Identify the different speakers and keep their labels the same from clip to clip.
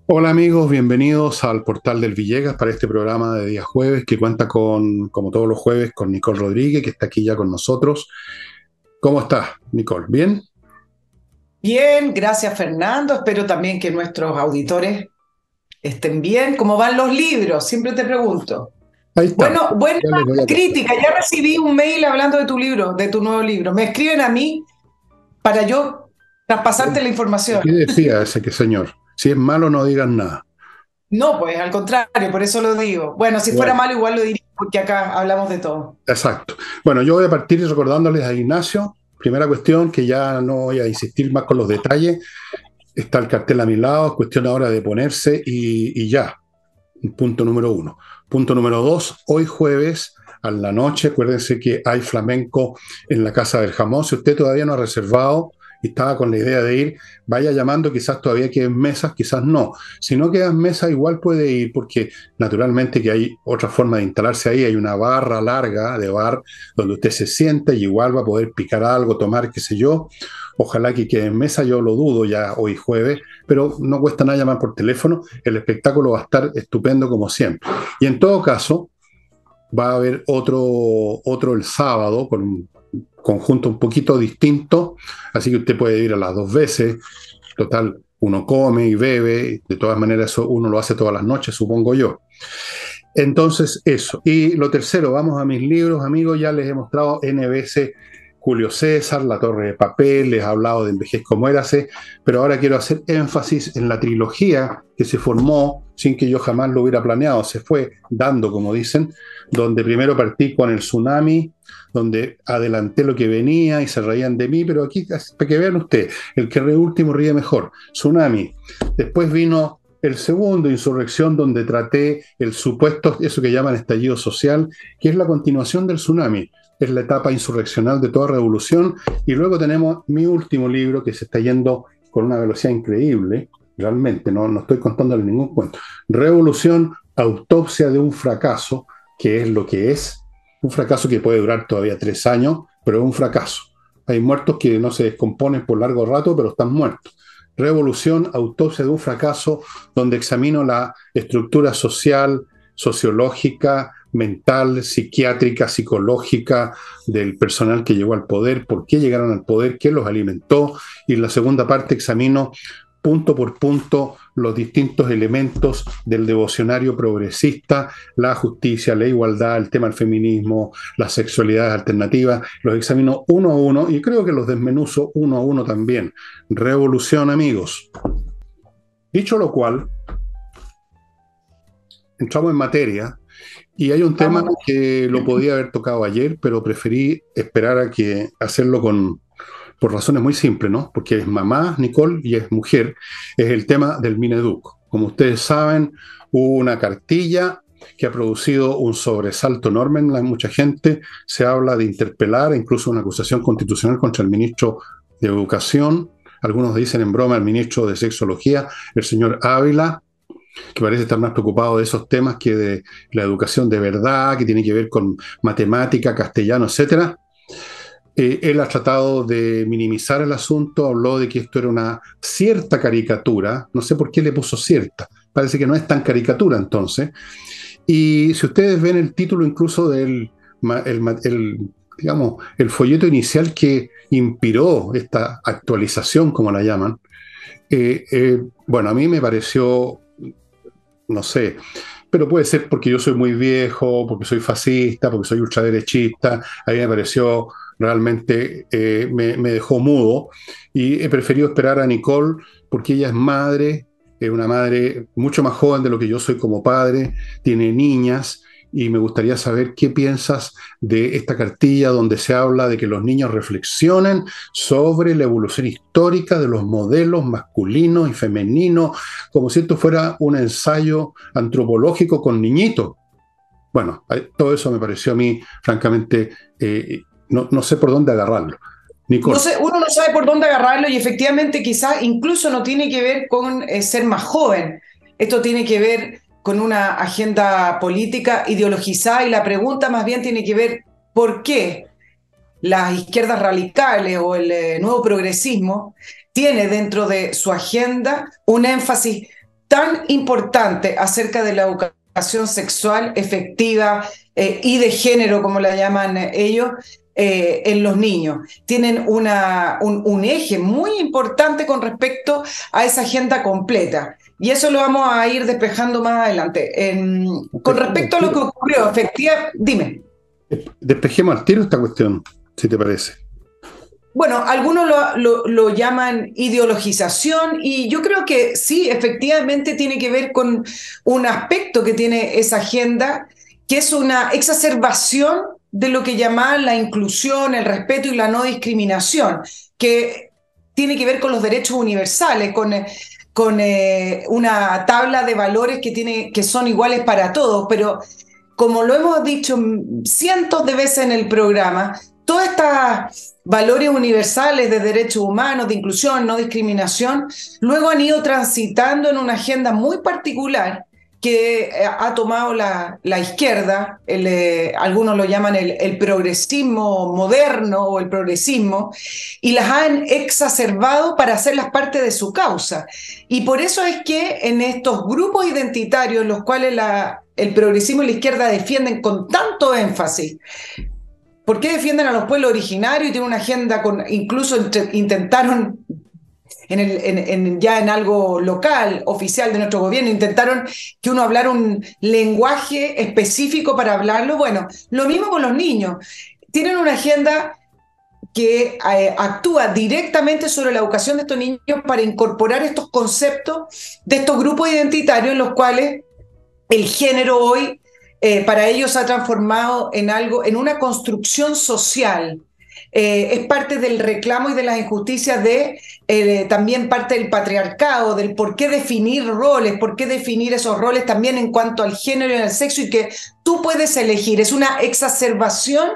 Speaker 1: Hola amigos, bienvenidos al Portal del Villegas para este programa de día jueves que cuenta con, como todos los jueves, con Nicole Rodríguez, que está aquí ya con nosotros. ¿Cómo estás, Nicole? ¿Bien?
Speaker 2: Bien, gracias Fernando. Espero también que nuestros auditores estén bien. ¿Cómo van los libros? Siempre te pregunto.
Speaker 1: Ahí estamos.
Speaker 2: Bueno, buena
Speaker 1: Ya les voy a contar.
Speaker 2: crítica. Ya recibí un mail hablando de tu libro, de tu nuevo libro. Me escriben a mí para yo traspasarte la
Speaker 1: ¿Y
Speaker 2: información.
Speaker 1: qué decía ese que señor? Si es malo, no digan nada.
Speaker 2: No, pues al contrario, por eso lo digo. Bueno, si fuera
Speaker 1: Bueno,
Speaker 2: malo igual lo diría, porque acá hablamos de todo.
Speaker 1: exacto. Bueno, yo voy a partir recordándoles a Ignacio. Primera cuestión, que ya no voy a insistir más con los detalles. Está el cartel a mi lado, es cuestión ahora de ponerse y ya. Punto número uno. Punto número dos, hoy jueves a la noche, acuérdense que hay flamenco en la Casa del Jamón. Si usted todavía no ha reservado y estaba con la idea de ir, vaya llamando, quizás todavía queden mesas, quizás no. Si no quedan mesas, igual puede ir, porque naturalmente que hay otra forma de instalarse ahí, hay una barra larga de bar donde usted se sienta y igual va a poder picar algo, tomar, qué sé yo. Ojalá que quede en mesa, yo lo dudo ya hoy jueves, pero no cuesta nada llamar por teléfono, el espectáculo va a estar estupendo como siempre. Y en todo caso, va a haber otro el sábado con un conjunto un poquito distinto, así que usted puede ir a las dos veces, total, uno come y bebe, de todas maneras eso uno lo hace todas las noches, supongo yo. Entonces, eso. Y lo tercero, vamos a mis libros, amigos, ya les he mostrado N veces Julio César, La Torre de Papel, les he hablado de Envejezco Muérase, pero ahora quiero hacer énfasis en la trilogía que se formó sin que yo jamás lo hubiera planeado, se fue dando, como dicen, donde primero partí con el tsunami, donde adelanté lo que venía y se reían de mí, pero aquí, para que vean ustedes, el que ríe último ríe mejor. Tsunami. Después vino el segundo, Insurrección, donde traté el supuesto, eso que llaman estallido social, que es la continuación del tsunami, es la etapa insurreccional de toda revolución. Y luego tenemos mi último libro, que se está yendo con una velocidad increíble, realmente, no estoy contándole ningún cuento. Revolución, autopsia de un fracaso, que es lo que es, un fracaso que puede durar todavía 3 años, pero es un fracaso. Hay muertos que no se descomponen por largo rato, pero están muertos. Revolución, autopsia de un fracaso, donde examino la estructura social, sociológica, mental, psiquiátrica, psicológica del personal que llegó al poder, por qué llegaron al poder, qué los alimentó. Y en la segunda parte examino punto por punto los distintos elementos del devocionario progresista, la justicia, la igualdad, el tema del feminismo, las sexualidades alternativas, los examino uno a uno y creo que los desmenuzo uno a uno también. Revolución, amigos. Dicho lo cual, entramos en materia y hay un tema
Speaker 2: Vamos.
Speaker 1: que lo podía haber tocado ayer, pero preferí esperar a que hacerlo por razones muy simples, ¿no? Porque es mamá, Nicole, y es mujer. Es el tema del Mineduc. Como ustedes saben, hubo una cartilla que ha producido un sobresalto enorme en mucha gente. Se habla de interpelar, incluso una acusación constitucional contra el ministro de Educación. Algunos dicen en broma el ministro de Sexología, el señor Ávila, que parece estar más preocupado de esos temas que de la educación de verdad, que tiene que ver con matemática, castellano, etcétera. Él ha tratado de minimizar el asunto, habló de que esto era una cierta caricatura, no sé por qué le puso cierta, parece que no es tan caricatura entonces. Y si ustedes ven el título incluso del digamos, el folleto inicial que inspiró esta actualización, como la llaman, bueno, a mí me pareció, no sé, pero puede ser porque yo soy muy viejo, porque soy fascista, porque soy ultraderechista. A mí me pareció realmente, me dejó mudo y he preferido esperar a Nicole porque ella es madre, es una madre mucho más joven de lo que yo soy como padre, tiene niñas y me gustaría saber qué piensas de esta cartilla donde se habla de que los niños reflexionen sobre la evolución histórica de los modelos masculinos y femeninos, como si esto fuera un ensayo antropológico con niñitos. Bueno, todo eso me pareció a mí, francamente, no sé por dónde agarrarlo.
Speaker 2: No
Speaker 1: Nicole,
Speaker 2: sé, uno no sabe por dónde agarrarlo y efectivamente quizás incluso no tiene que ver con ser más joven. Esto tiene que ver con una agenda política ideologizada y la pregunta más bien tiene que ver por qué las izquierdas radicales o el nuevo progresismo tiene dentro de su agenda un énfasis tan importante acerca de la educación sexual efectiva y de género, como la llaman ellos, en los niños. Tienen un eje muy importante con respecto a esa agenda completa. Y eso lo vamos a ir despejando más adelante. Con respecto a lo que ocurrió, dime.
Speaker 1: Despejemos al tiro esta cuestión, si te parece.
Speaker 2: Bueno, algunos lo llaman ideologización y yo creo que sí, efectivamente tiene que ver con un aspecto que tiene esa agenda, que es una exacerbación de lo que llaman la inclusión, el respeto y la no discriminación, que tiene que ver con los derechos universales, con una tabla de valores que son iguales para todos, pero como lo hemos dicho cientos de veces en el programa, todas estas valores universales de derechos humanos, de inclusión, no discriminación, luego han ido transitando en una agenda muy particular que ha tomado la izquierda, algunos lo llaman el progresismo moderno o el progresismo, y las han exacerbado para hacerlas parte de su causa. Y por eso es que en estos grupos identitarios, los cuales el progresismo y la izquierda defienden con tanto énfasis, ¿por qué defienden a los pueblos originarios y tienen una agenda incluso intentaron ya en algo local, oficial de nuestro gobierno, intentaron que uno hablara un lenguaje específico para hablarlo? Bueno, lo mismo con los niños. Tienen una agenda que actúa directamente sobre la educación de estos niños para incorporar estos conceptos de estos grupos identitarios en los cuales el género hoy para ellos se ha transformado en una construcción social. Es parte del reclamo y de las injusticias también parte del patriarcado, del por qué definir roles, por qué definir esos roles también en cuanto al género y al sexo, y que tú puedes elegir. Es una exacerbación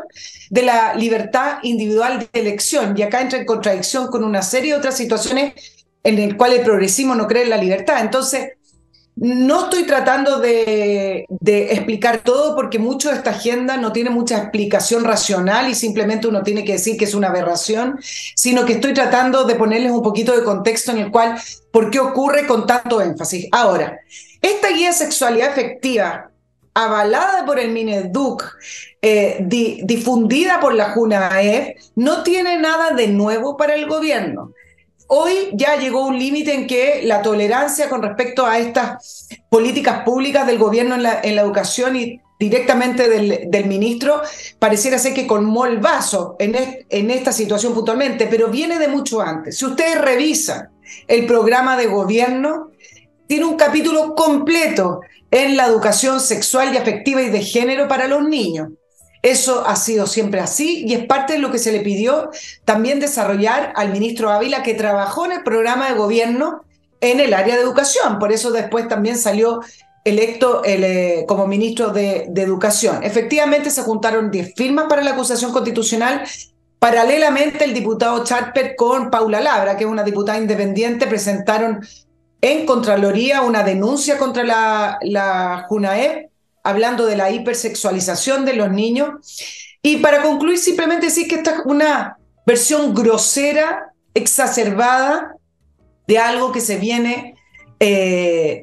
Speaker 2: de la libertad individual de elección, y acá entra en contradicción con una serie de otras situaciones en las cuales el progresismo no cree en la libertad. Entonces, no estoy tratando de explicar todo, porque mucho de esta agenda no tiene mucha explicación racional y simplemente uno tiene que decir que es una aberración, sino que estoy tratando de ponerles un poquito de contexto en el cual, ¿por qué ocurre con tanto énfasis? Ahora, esta guía de sexualidad efectiva, avalada por el Mineduc, difundida por la JUNAEF, no tiene nada de nuevo para el gobierno. Hoy ya llegó un límite en que la tolerancia con respecto a estas políticas públicas del gobierno en la educación y directamente del ministro pareciera ser que colmó el vaso en esta situación puntualmente, pero viene de mucho antes. Si ustedes revisan el programa de gobierno, tiene un capítulo completo en la educación sexual y afectiva y de género para los niños. Eso ha sido siempre así y es parte de lo que se le pidió también desarrollar al ministro Ávila, que trabajó en el programa de gobierno en el área de educación. Por eso después también salió electo como ministro de Educación. Efectivamente se juntaron 10 firmas para la acusación constitucional. Paralelamente, el diputado Charper con Paula Labra, que es una diputada independiente, presentaron en Contraloría una denuncia contra la JUNAEF, hablando de la hipersexualización de los niños. Y para concluir, simplemente decir que esta es una versión grosera, exacerbada, de algo que se viene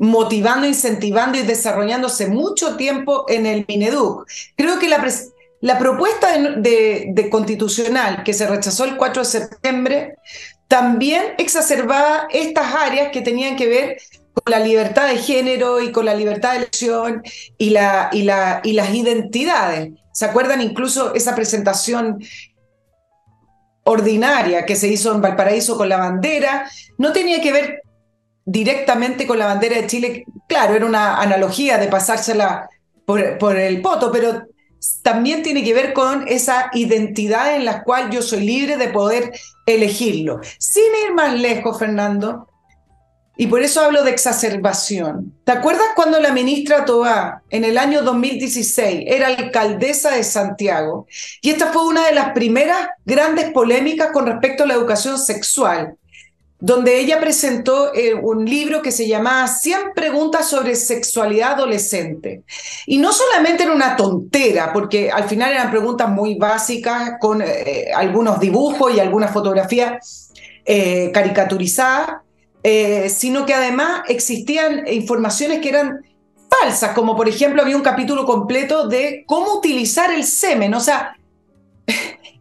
Speaker 2: motivando, incentivando y desarrollándose mucho tiempo en el Mineduc. Creo que la propuesta de constitucional que se rechazó el 4 de septiembre también exacerbaba estas áreas que tenían que ver con la libertad de género y con la libertad de elección y las identidades. ¿Se acuerdan incluso esa presentación ordinaria que se hizo en Valparaíso con la bandera? No tenía que ver directamente con la bandera de Chile. Claro, era una analogía de pasársela por el poto, pero también tiene que ver con esa identidad en la cual yo soy libre de poder elegirlo. Sin ir más lejos, Fernando, y por eso hablo de exacerbación. ¿Te acuerdas cuando la ministra Toá, en el año 2016, era alcaldesa de Santiago? Y esta fue una de las primeras grandes polémicas con respecto a la educación sexual, donde ella presentó un libro que se llamaba 100 preguntas sobre sexualidad adolescente. Y no solamente era una tontera, porque al final eran preguntas muy básicas, con algunos dibujos y algunas fotografías caricaturizadas, sino que además existían informaciones que eran falsas, como por ejemplo había un capítulo completo de cómo utilizar el semen, o sea,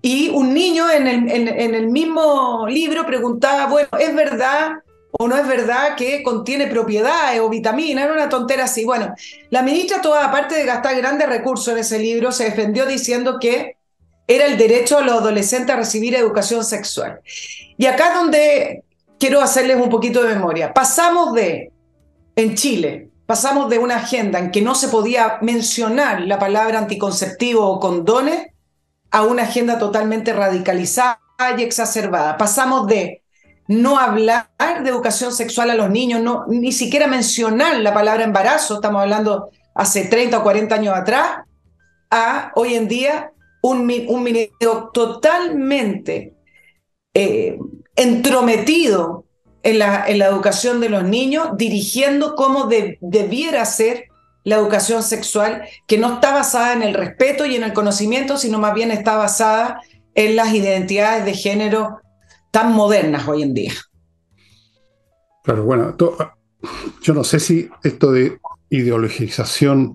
Speaker 2: y un niño en el mismo libro preguntaba, bueno, ¿es verdad o no es verdad que contiene propiedades o vitaminas? Era una tontera así. Bueno, la ministra, toda aparte de gastar grandes recursos en ese libro, se defendió diciendo que era el derecho de los adolescentes a recibir educación sexual. Y acá es donde quiero hacerles un poquito de memoria. En Chile, pasamos de una agenda en que no se podía mencionar la palabra anticonceptivo o condones a una agenda totalmente radicalizada y exacerbada. Pasamos de no hablar de educación sexual a los niños, no, ni siquiera mencionar la palabra embarazo, estamos hablando hace 30 o 40 años atrás, a hoy en día un ministerio totalmente entrometido en la educación de los niños, dirigiendo cómo debiera ser la educación sexual, que no está basada en el respeto y en el conocimiento, sino más bien está basada en las identidades de género tan modernas hoy en día.
Speaker 1: Claro, bueno, yo no sé si esto de ideologización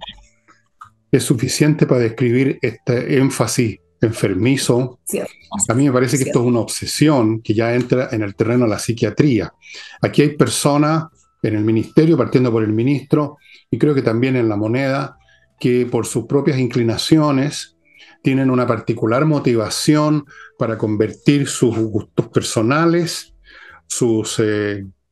Speaker 1: es suficiente para describir este énfasis enfermizo.
Speaker 2: Cierto.
Speaker 1: A mí me parece que esto es una obsesión que ya entra en el terreno de la psiquiatría. Aquí hay personas en el ministerio, partiendo por el ministro, y creo que también en la moneda, que por sus propias inclinaciones tienen una particular motivación para convertir sus gustos personales, sus,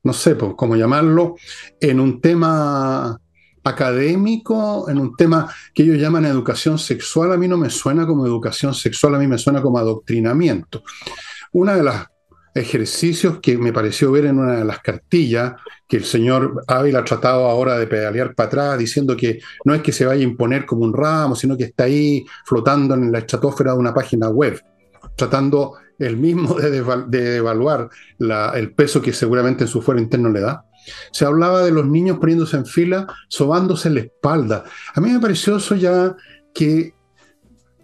Speaker 1: no sé pues, cómo llamarlo, en un tema académico, en un tema que ellos llaman educación sexual. A mí no me suena como educación sexual, a mí me suena como adoctrinamiento. Uno de los ejercicios que me pareció ver en una de las cartillas, que el señor Ávila ha tratado ahora de pedalear para atrás, diciendo que no es que se vaya a imponer como un ramo, sino que está ahí flotando en la estratosfera de una página web, tratando él mismo de evaluar el peso que seguramente en su fuero interno le da. Se hablaba de los niños poniéndose en fila, sobándose la espalda. A mí me pareció eso ya que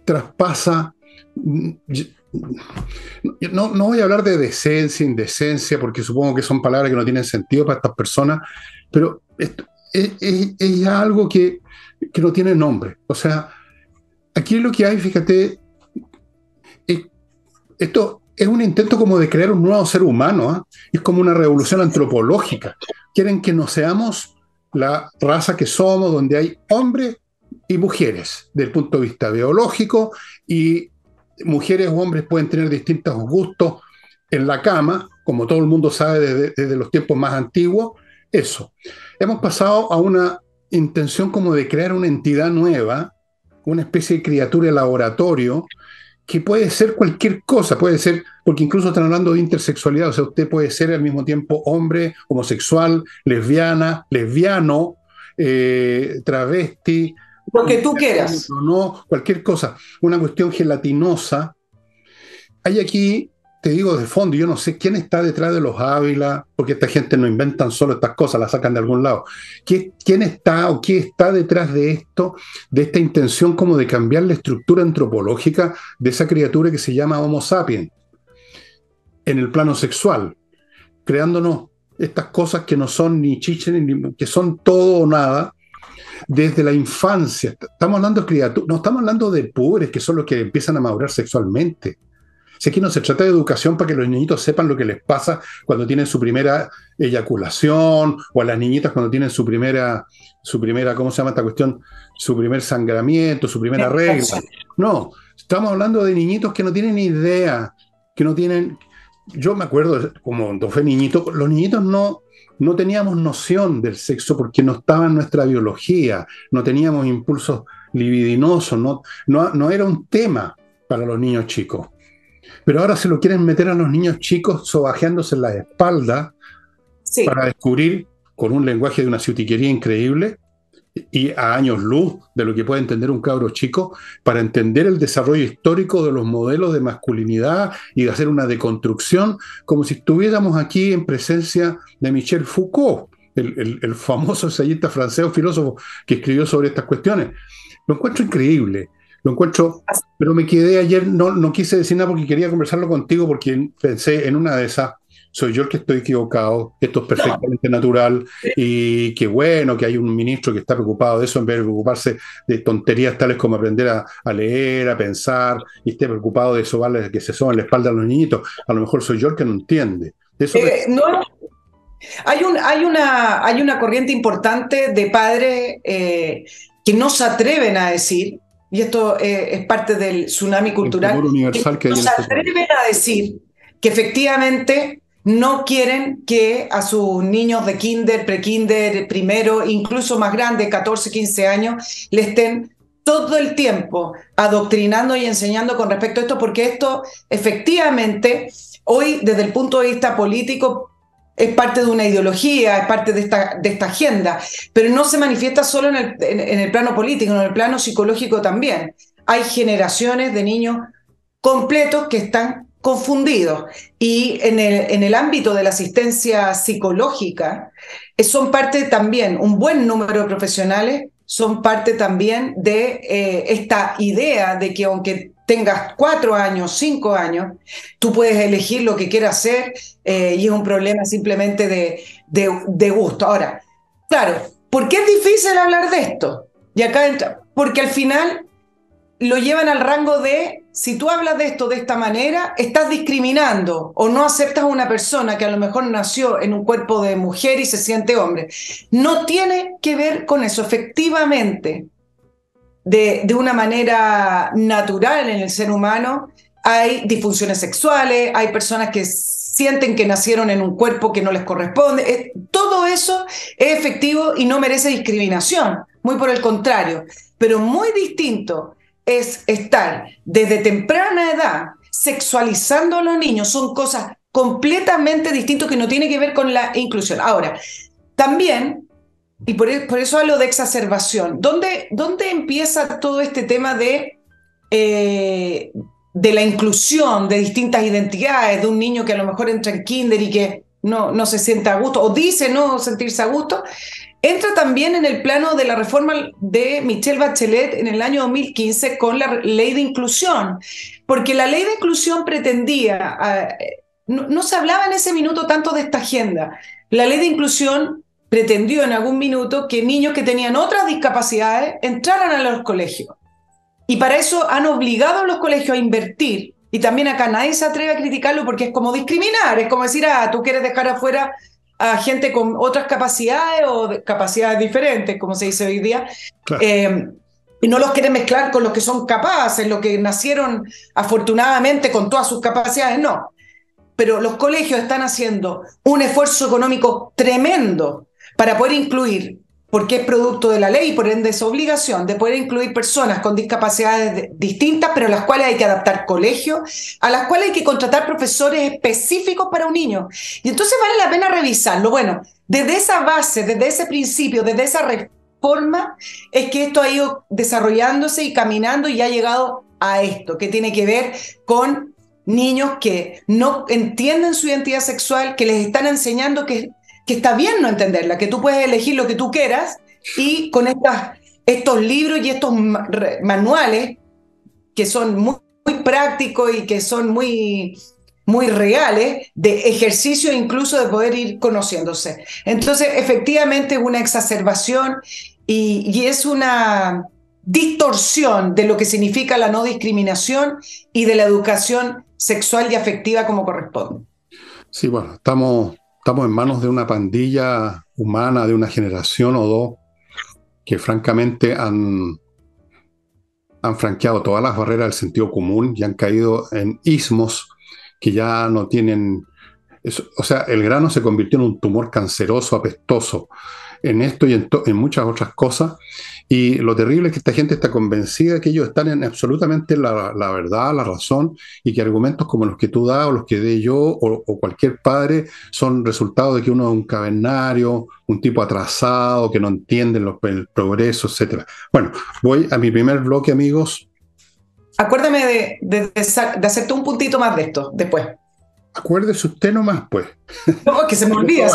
Speaker 1: traspasa... No voy a hablar de decencia, indecencia, porque supongo que son palabras que no tienen sentido para estas personas, pero esto es ya algo que no tiene nombre. O sea, aquí lo que hay, fíjate, esto es un intento como de crear un nuevo ser humano, ¿eh? Es como una revolución antropológica. Quieren que no seamos la raza que somos, donde hay hombres y mujeres, desde el punto de vista biológico, y mujeres o hombres pueden tener distintos gustos en la cama, como todo el mundo sabe desde los tiempos más antiguos. Eso. Hemos pasado a una intención como de crear una entidad nueva, una especie de criatura de laboratorio, que puede ser cualquier cosa, puede ser, porque incluso están hablando de intersexualidad, o sea, usted puede ser al mismo tiempo hombre, homosexual, lesbiana, lesbiano, travesti,
Speaker 2: lo que tú quieras.
Speaker 1: No, cualquier cosa, una cuestión gelatinosa. Hay aquí, te digo de fondo, yo no sé quién está detrás de los Ávila, porque esta gente no inventan solo estas cosas, las sacan de algún lado. ¿Quién está o qué está detrás de esto, de esta intención como de cambiar la estructura antropológica de esa criatura que se llama Homo sapiens en el plano sexual, creándonos estas cosas que no son ni chiches, ni que son todo o nada, desde la infancia? Estamos hablando de criaturas, no estamos hablando de pobres que son los que empiezan a madurar sexualmente. Si aquí no se trata de educación para que los niñitos sepan lo que les pasa cuando tienen su primera eyaculación, o a las niñitas cuando tienen su primera, ¿cómo se llama esta cuestión? Su primer sangramiento, su primera regla. No, estamos hablando de niñitos que no tienen ni idea, que no tienen... Yo me acuerdo, como cuando fue niñito, los niñitos no teníamos noción del sexo porque no estaba en nuestra biología, no teníamos impulsos libidinosos, no era un tema para los niños chicos. Pero ahora se lo quieren meter a los niños chicos sobajeándose en la espalda, sí, para descubrir, con un lenguaje de una ciutiquería increíble y a años luz de lo que puede entender un cabro chico, para entender el desarrollo histórico de los modelos de masculinidad y de hacer una deconstrucción, como si estuviéramos aquí en presencia de Michel Foucault, el famoso ensayista francés o filósofo que escribió sobre estas cuestiones. Lo encuentro increíble. Lo encuentro, pero me quedé ayer, no quise decir nada porque quería conversarlo contigo, porque pensé en una de esas, soy yo el que estoy equivocado, que esto es perfectamente natural y que bueno, que hay un ministro que está preocupado de eso en vez de preocuparse de tonterías tales como aprender a leer, a pensar y esté preocupado de sobarle, que se soban la espalda a los niñitos. A lo mejor soy yo el que no entiende. Eso
Speaker 2: No, hay una corriente importante de padres que no se atreven a decir, y esto es parte del tsunami cultural,
Speaker 1: universal que hay
Speaker 2: no
Speaker 1: en
Speaker 2: se
Speaker 1: este país.
Speaker 2: atreven a decir que efectivamente no quieren que a sus niños de kinder, prekinder, primero, incluso más grandes, 14, 15 años, le estén todo el tiempo adoctrinando y enseñando con respecto a esto, porque esto efectivamente, hoy desde el punto de vista político, es parte de una ideología, es parte de esta agenda, pero no se manifiesta solo en el plano político, en el plano psicológico también. Hay generaciones de niños completos que están confundidos y en el ámbito de la asistencia psicológica son parte también, un buen número de profesionales son parte también de esta idea de que aunque tengas 4 años, 5 años, tú puedes elegir lo que quieras hacer y es un problema simplemente de gusto. Ahora, claro, ¿por qué es difícil hablar de esto? Y acá entra, porque al final lo llevan al rango de, si tú hablas de esto de esta manera, estás discriminando o no aceptas a una persona que a lo mejor nació en un cuerpo de mujer y se siente hombre. No tiene que ver con eso, efectivamente. De una manera natural en el ser humano, hay disfunciones sexuales, hay personas que sienten que nacieron en un cuerpo que no les corresponde. Todo eso es efectivo y no merece discriminación, muy por el contrario. Pero muy distinto es estar desde temprana edad sexualizando a los niños, son cosas completamente distintas que no tienen que ver con la inclusión. Ahora, también, y por eso hablo de exacerbación, ¿dónde empieza todo este tema de la inclusión de distintas identidades, de un niño que a lo mejor entra en kinder y que no se siente a gusto, o dice no sentirse a gusto? Entra también en el plano de la reforma de Michelle Bachelet en el año 2015 con la ley de inclusión, porque la ley de inclusión pretendía, no se hablaba en ese minuto tanto de esta agenda, la ley de inclusión pretendió en algún minuto que niños que tenían otras discapacidades entraran a los colegios. Y para eso han obligado a los colegios a invertir. Y también acá nadie se atreve a criticarlo porque es como discriminar, es como decir, tú quieres dejar afuera a gente con otras capacidades o capacidades diferentes, como se dice hoy día,
Speaker 1: Claro.
Speaker 2: y no los quieres mezclar con los que son capaces, los que nacieron afortunadamente con todas sus capacidades, no. Pero los colegios están haciendo un esfuerzo económico tremendo para poder incluir, porque es producto de la ley y por ende es obligación de poder incluir personas con discapacidades distintas, pero a las cuales hay que adaptar colegios, a las cuales hay que contratar profesores específicos para un niño. Y entonces vale la pena revisarlo. Bueno, desde esa base, desde ese principio, desde esa reforma, es que esto ha ido desarrollándose y caminando y ha llegado a esto, que tiene que ver con niños que no entienden su identidad sexual, que les están enseñando que está bien no entenderla, que tú puedes elegir lo que tú quieras y con estos libros y estos manuales que son muy, muy prácticos y que son muy, muy reales, de ejercicio incluso de poder ir conociéndose. Entonces, efectivamente es una exacerbación y es una distorsión de lo que significa la no discriminación y de la educación sexual y afectiva como corresponde.
Speaker 1: Sí, bueno, estamos en manos de una pandilla humana de una generación o dos que francamente han franqueado todas las barreras del sentido común y han caído en ismos que ya no tienen... o sea, el grano se convirtió en un tumor canceroso, apestoso, en esto y en muchas otras cosas. Y lo terrible es que esta gente está convencida de que ellos están en absolutamente la verdad, la razón, y que argumentos como los que tú das o los que dé yo o cualquier padre son resultado de que uno es un cavernario, un tipo atrasado, que no entiende el progreso, etc. Bueno, voy a mi primer bloque, amigos.
Speaker 2: Acuérdame de hacerte un puntito más de esto después.
Speaker 1: Acuérdese usted nomás, pues.
Speaker 2: No, que se me olvida,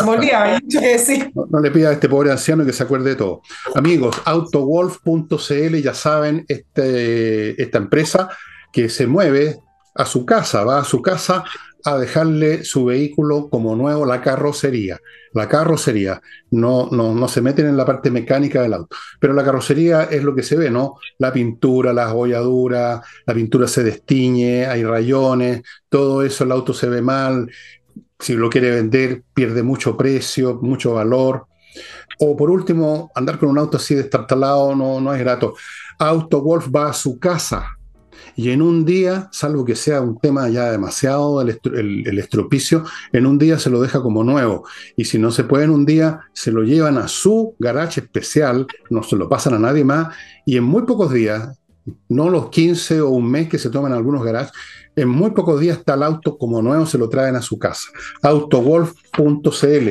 Speaker 2: hay mucho que decir.
Speaker 1: No le pida a este pobre anciano que se acuerde de todo. Amigos, autowolf.cl, ya saben, esta empresa que se mueve a su casa, va a su casa a dejarle su vehículo como nuevo, la carrocería. La carrocería, no se meten en la parte mecánica del auto, pero la carrocería es lo que se ve, ¿no? La pintura, las holladuras, la pintura se destiñe, hay rayones, todo eso, el auto se ve mal, si lo quiere vender pierde mucho precio, mucho valor. O por último, andar con un auto así destartalado no es grato. Auto Wolf va a su casa y en un día, salvo que sea un tema ya demasiado el estropicio, en un día se lo deja como nuevo. Y si no se puede en un día, se lo llevan a su garage especial, no se lo pasan a nadie más, y en muy pocos días, no los 15 o un mes que se toman algunos garages, en muy pocos días está el auto como nuevo, se lo traen a su casa. Autowolf.cl.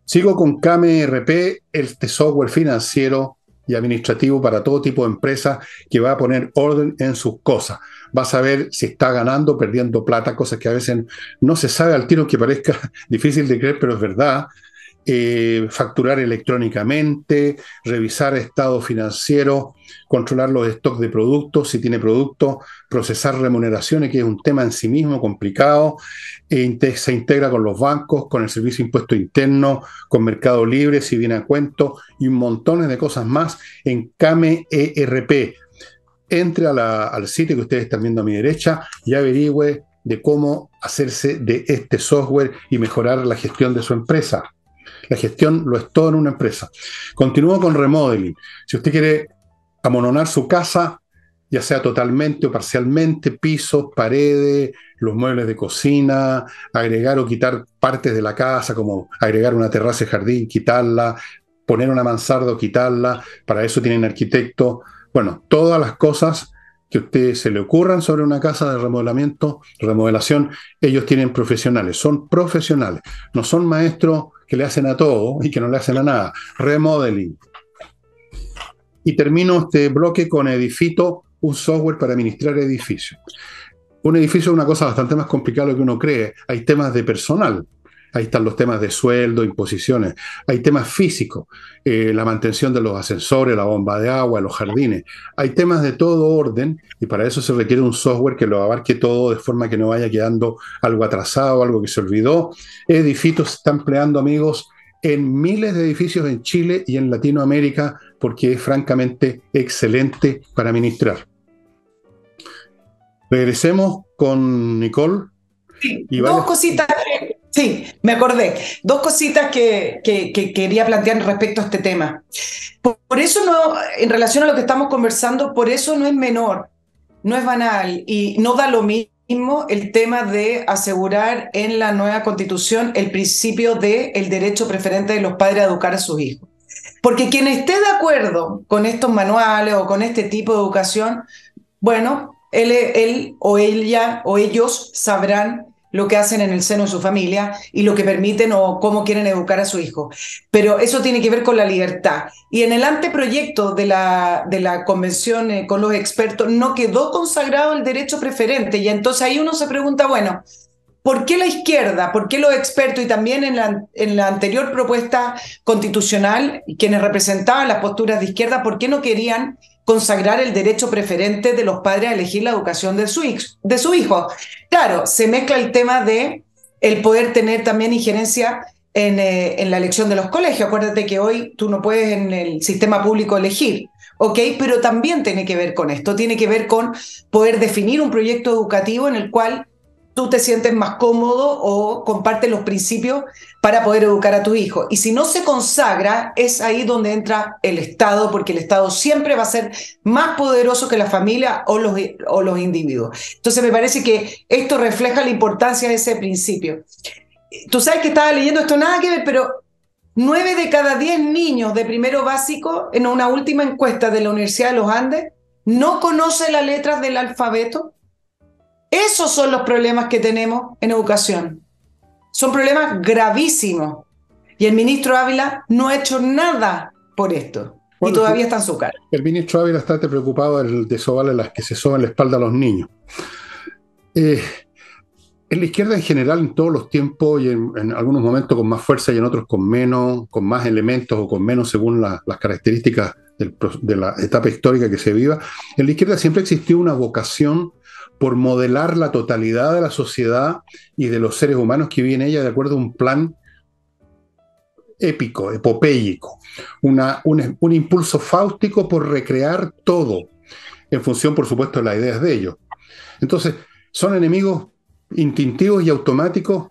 Speaker 1: Sigo con KMRP, este software financiero y administrativo para todo tipo de empresas que va a poner orden en sus cosas. Va a saber si está ganando, perdiendo plata, cosas que a veces no se sabe al tiro, que parezca difícil de creer, pero es verdad. Facturar electrónicamente, revisar estado financiero, controlar los stocks de productos, si tiene productos, procesar remuneraciones, que es un tema en sí mismo complicado, se integra con los bancos, con el Servicio de Impuesto Interno, con Mercado Libre, si viene a cuento, y un montón de cosas más en CAME ERP. Entre al sitio que ustedes están viendo a mi derecha y averigüe de cómo hacerse de este software y mejorar la gestión de su empresa. La gestión lo es todo en una empresa. Continúo con remodeling. Si usted quiere amononar su casa, ya sea totalmente o parcialmente, pisos, paredes, los muebles de cocina, agregar o quitar partes de la casa, como agregar una terraza y jardín, quitarla, poner una mansarda o quitarla, para eso tienen arquitecto. Bueno, todas las cosas que a usted se le ocurran sobre una casa de remodelamiento, remodelación, ellos tienen profesionales, son profesionales, no son maestros que le hacen a todo y que no le hacen a nada. Remodeling. Y termino este bloque con Edifito, un software para administrar edificios. Un edificio es una cosa bastante más complicada de lo que uno cree. Hay temas de personal. Ahí están los temas de sueldo, imposiciones. Hay temas físicos, la mantención de los ascensores, la bomba de agua, los jardines. Hay temas de todo orden y para eso se requiere un software que lo abarque todo de forma que no vaya quedando algo atrasado, algo que se olvidó. Edifito se está empleando, amigos, en miles de edificios en Chile y en Latinoamérica porque es francamente excelente para administrar. Regresemos con Nicole.
Speaker 2: Sí, dos cositas. Sí, me acordé. Dos cositas que quería plantear respecto a este tema. Por eso no, en relación a lo que estamos conversando, por eso no es menor, no es banal y no da lo mismo el tema de asegurar en la nueva Constitución el principio del derecho preferente de los padres a educar a sus hijos. Porque quien esté de acuerdo con estos manuales o con este tipo de educación, bueno, él o ella o ellos sabrán lo que hacen en el seno de su familia y lo que permiten o cómo quieren educar a su hijo. Pero eso tiene que ver con la libertad. Y en el anteproyecto de la convención con los expertos no quedó consagrado el derecho preferente. Y entonces ahí uno se pregunta, bueno, ¿por qué la izquierda? ¿Por qué los expertos y también en la anterior propuesta constitucional, quienes representaban las posturas de izquierda, por qué no querían consagrar el derecho preferente de los padres a elegir la educación de su hijo? Claro, se mezcla el tema de el poder tener también injerencia en la elección de los colegios. Acuérdate que hoy tú no puedes en el sistema público elegir, ¿ok? Pero también tiene que ver con esto, tiene que ver con poder definir un proyecto educativo en el cual tú te sientes más cómodo o compartes los principios para poder educar a tu hijo. Y si no se consagra, es ahí donde entra el Estado, porque el Estado siempre va a ser más poderoso que la familia o los individuos. Entonces me parece que esto refleja la importancia de ese principio. Tú sabes que estaba leyendo esto, nada que ver, pero 9 de cada 10 niños de primero básico, en una última encuesta de la Universidad de los Andes, no conoce las letras del alfabeto. Esos son los problemas que tenemos en educación. Son problemas gravísimos. Y el ministro Ávila no ha hecho nada por esto. Bueno, y todavía está en su cara.
Speaker 1: El ministro Ávila está preocupado de sobarle las que se soban la espalda a los niños. En la izquierda en general, en todos los tiempos y en algunos momentos con más fuerza y en otros con menos, con más elementos o con menos según las características de la etapa histórica que se viva, en la izquierda siempre existió una vocación por modelar la totalidad de la sociedad y de los seres humanos que viven en ella de acuerdo a un plan épico, epopéyico, un impulso fáustico por recrear todo, en función, por supuesto, de las ideas de ellos. Entonces, son enemigos instintivos y automáticos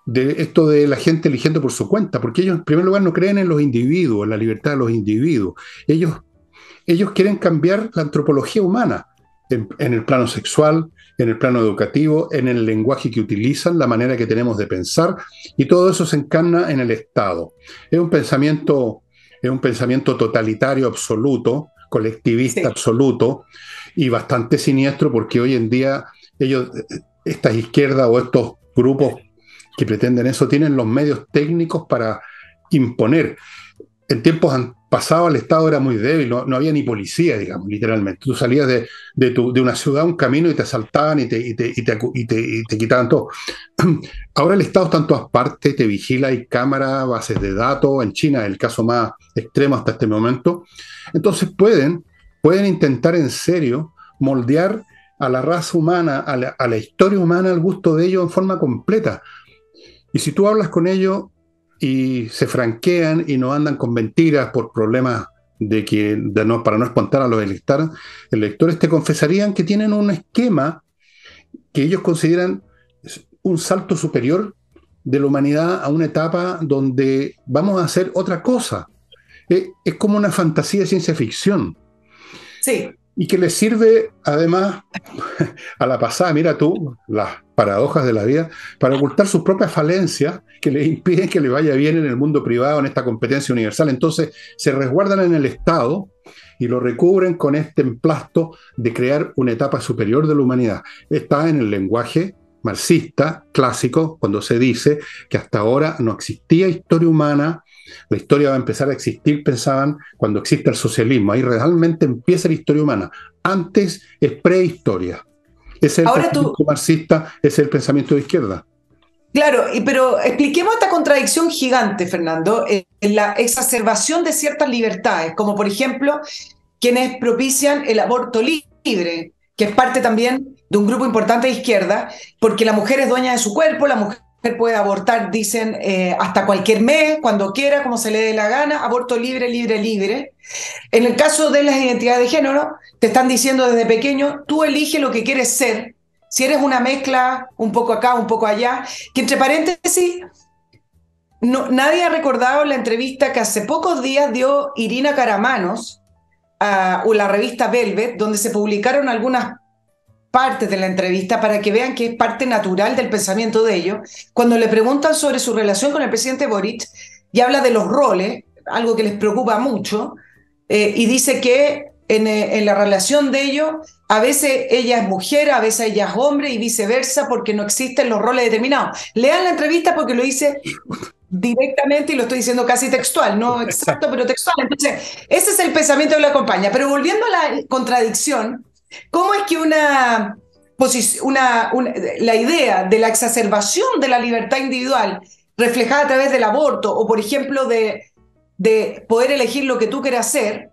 Speaker 1: de esto de la gente eligiendo por su cuenta, porque ellos, en primer lugar, no creen en los individuos, en la libertad de los individuos. Ellos quieren cambiar la antropología humana en el plano sexual, en el plano educativo, en el lenguaje que utilizan, la manera que tenemos de pensar, y todo eso se encarna en el Estado. Es un pensamiento totalitario absoluto, colectivista
Speaker 2: Sí.
Speaker 1: absoluto, y bastante siniestro, porque hoy en día ellos, estas izquierdas o estos grupos que pretenden eso, tienen los medios técnicos para imponer. En tiempos pasados el Estado era muy débil, no había ni policía, digamos, literalmente. Tú salías de una ciudad, un camino, y te asaltaban y te quitaban todo. Ahora el Estado está en todas partes, te vigila, hay cámaras, bases de datos. En China es el caso más extremo hasta este momento. Entonces pueden intentar en serio moldear a la raza humana, a la historia humana, al gusto de ellos en forma completa. Y si tú hablas con ellos y se franquean y no andan con mentiras por problemas para no espantar a los electores te confesarían que tienen un esquema que ellos consideran un salto superior de la humanidad a una etapa donde vamos a hacer otra cosa. Es como una fantasía de ciencia ficción.
Speaker 2: Sí.
Speaker 1: Y que les sirve, además, a la pasada, mira tú, las paradojas de la vida, para ocultar sus propias falencias que les impiden que les vaya bien en el mundo privado, en esta competencia universal. Entonces, se resguardan en el Estado y lo recubren con este emplasto de crear una etapa superior de la humanidad. Está en el lenguaje marxista clásico, cuando se dice que hasta ahora no existía historia humana. La historia va a empezar a existir, pensaban, cuando exista el socialismo. Ahí realmente empieza la historia humana. Antes es prehistoria. Ese es el
Speaker 2: Ahora
Speaker 1: pensamiento
Speaker 2: tú,
Speaker 1: marxista, ese es el pensamiento de izquierda.
Speaker 2: claro, pero expliquemos esta contradicción gigante, Fernando, en la exacerbación de ciertas libertades, como por ejemplo quienes propician el aborto libre, que es parte también de un grupo importante de izquierda, porque la mujer es dueña de su cuerpo, la mujer puede abortar, dicen, hasta cualquier mes, cuando quiera, como se le dé la gana, aborto libre, libre, libre. En el caso de las identidades de género, te están diciendo desde pequeño, tú eliges lo que quieres ser, si eres una mezcla, un poco acá, un poco allá, que entre paréntesis, nadie ha recordado la entrevista que hace pocos días dio Irina Karamanos a la revista Velvet, donde se publicaron algunas partes de la entrevista para que vean que es parte natural del pensamiento de ellos. Cuando le preguntan sobre su relación con el presidente Boric y habla de los roles, algo que les preocupa mucho, y dice que en la relación de ellos, a veces ella es mujer, a veces ella es hombre y viceversa, porque no existen los roles determinados. Lean la entrevista porque lo dice directamente y lo estoy diciendo casi textual, no exacto, pero textual. Entonces, ese es el pensamiento que lo acompaña. Pero volviendo a la contradicción, ¿cómo es que la idea de la exacerbación de la libertad individual reflejada a través del aborto o, por ejemplo, de poder elegir lo que tú quieras hacer,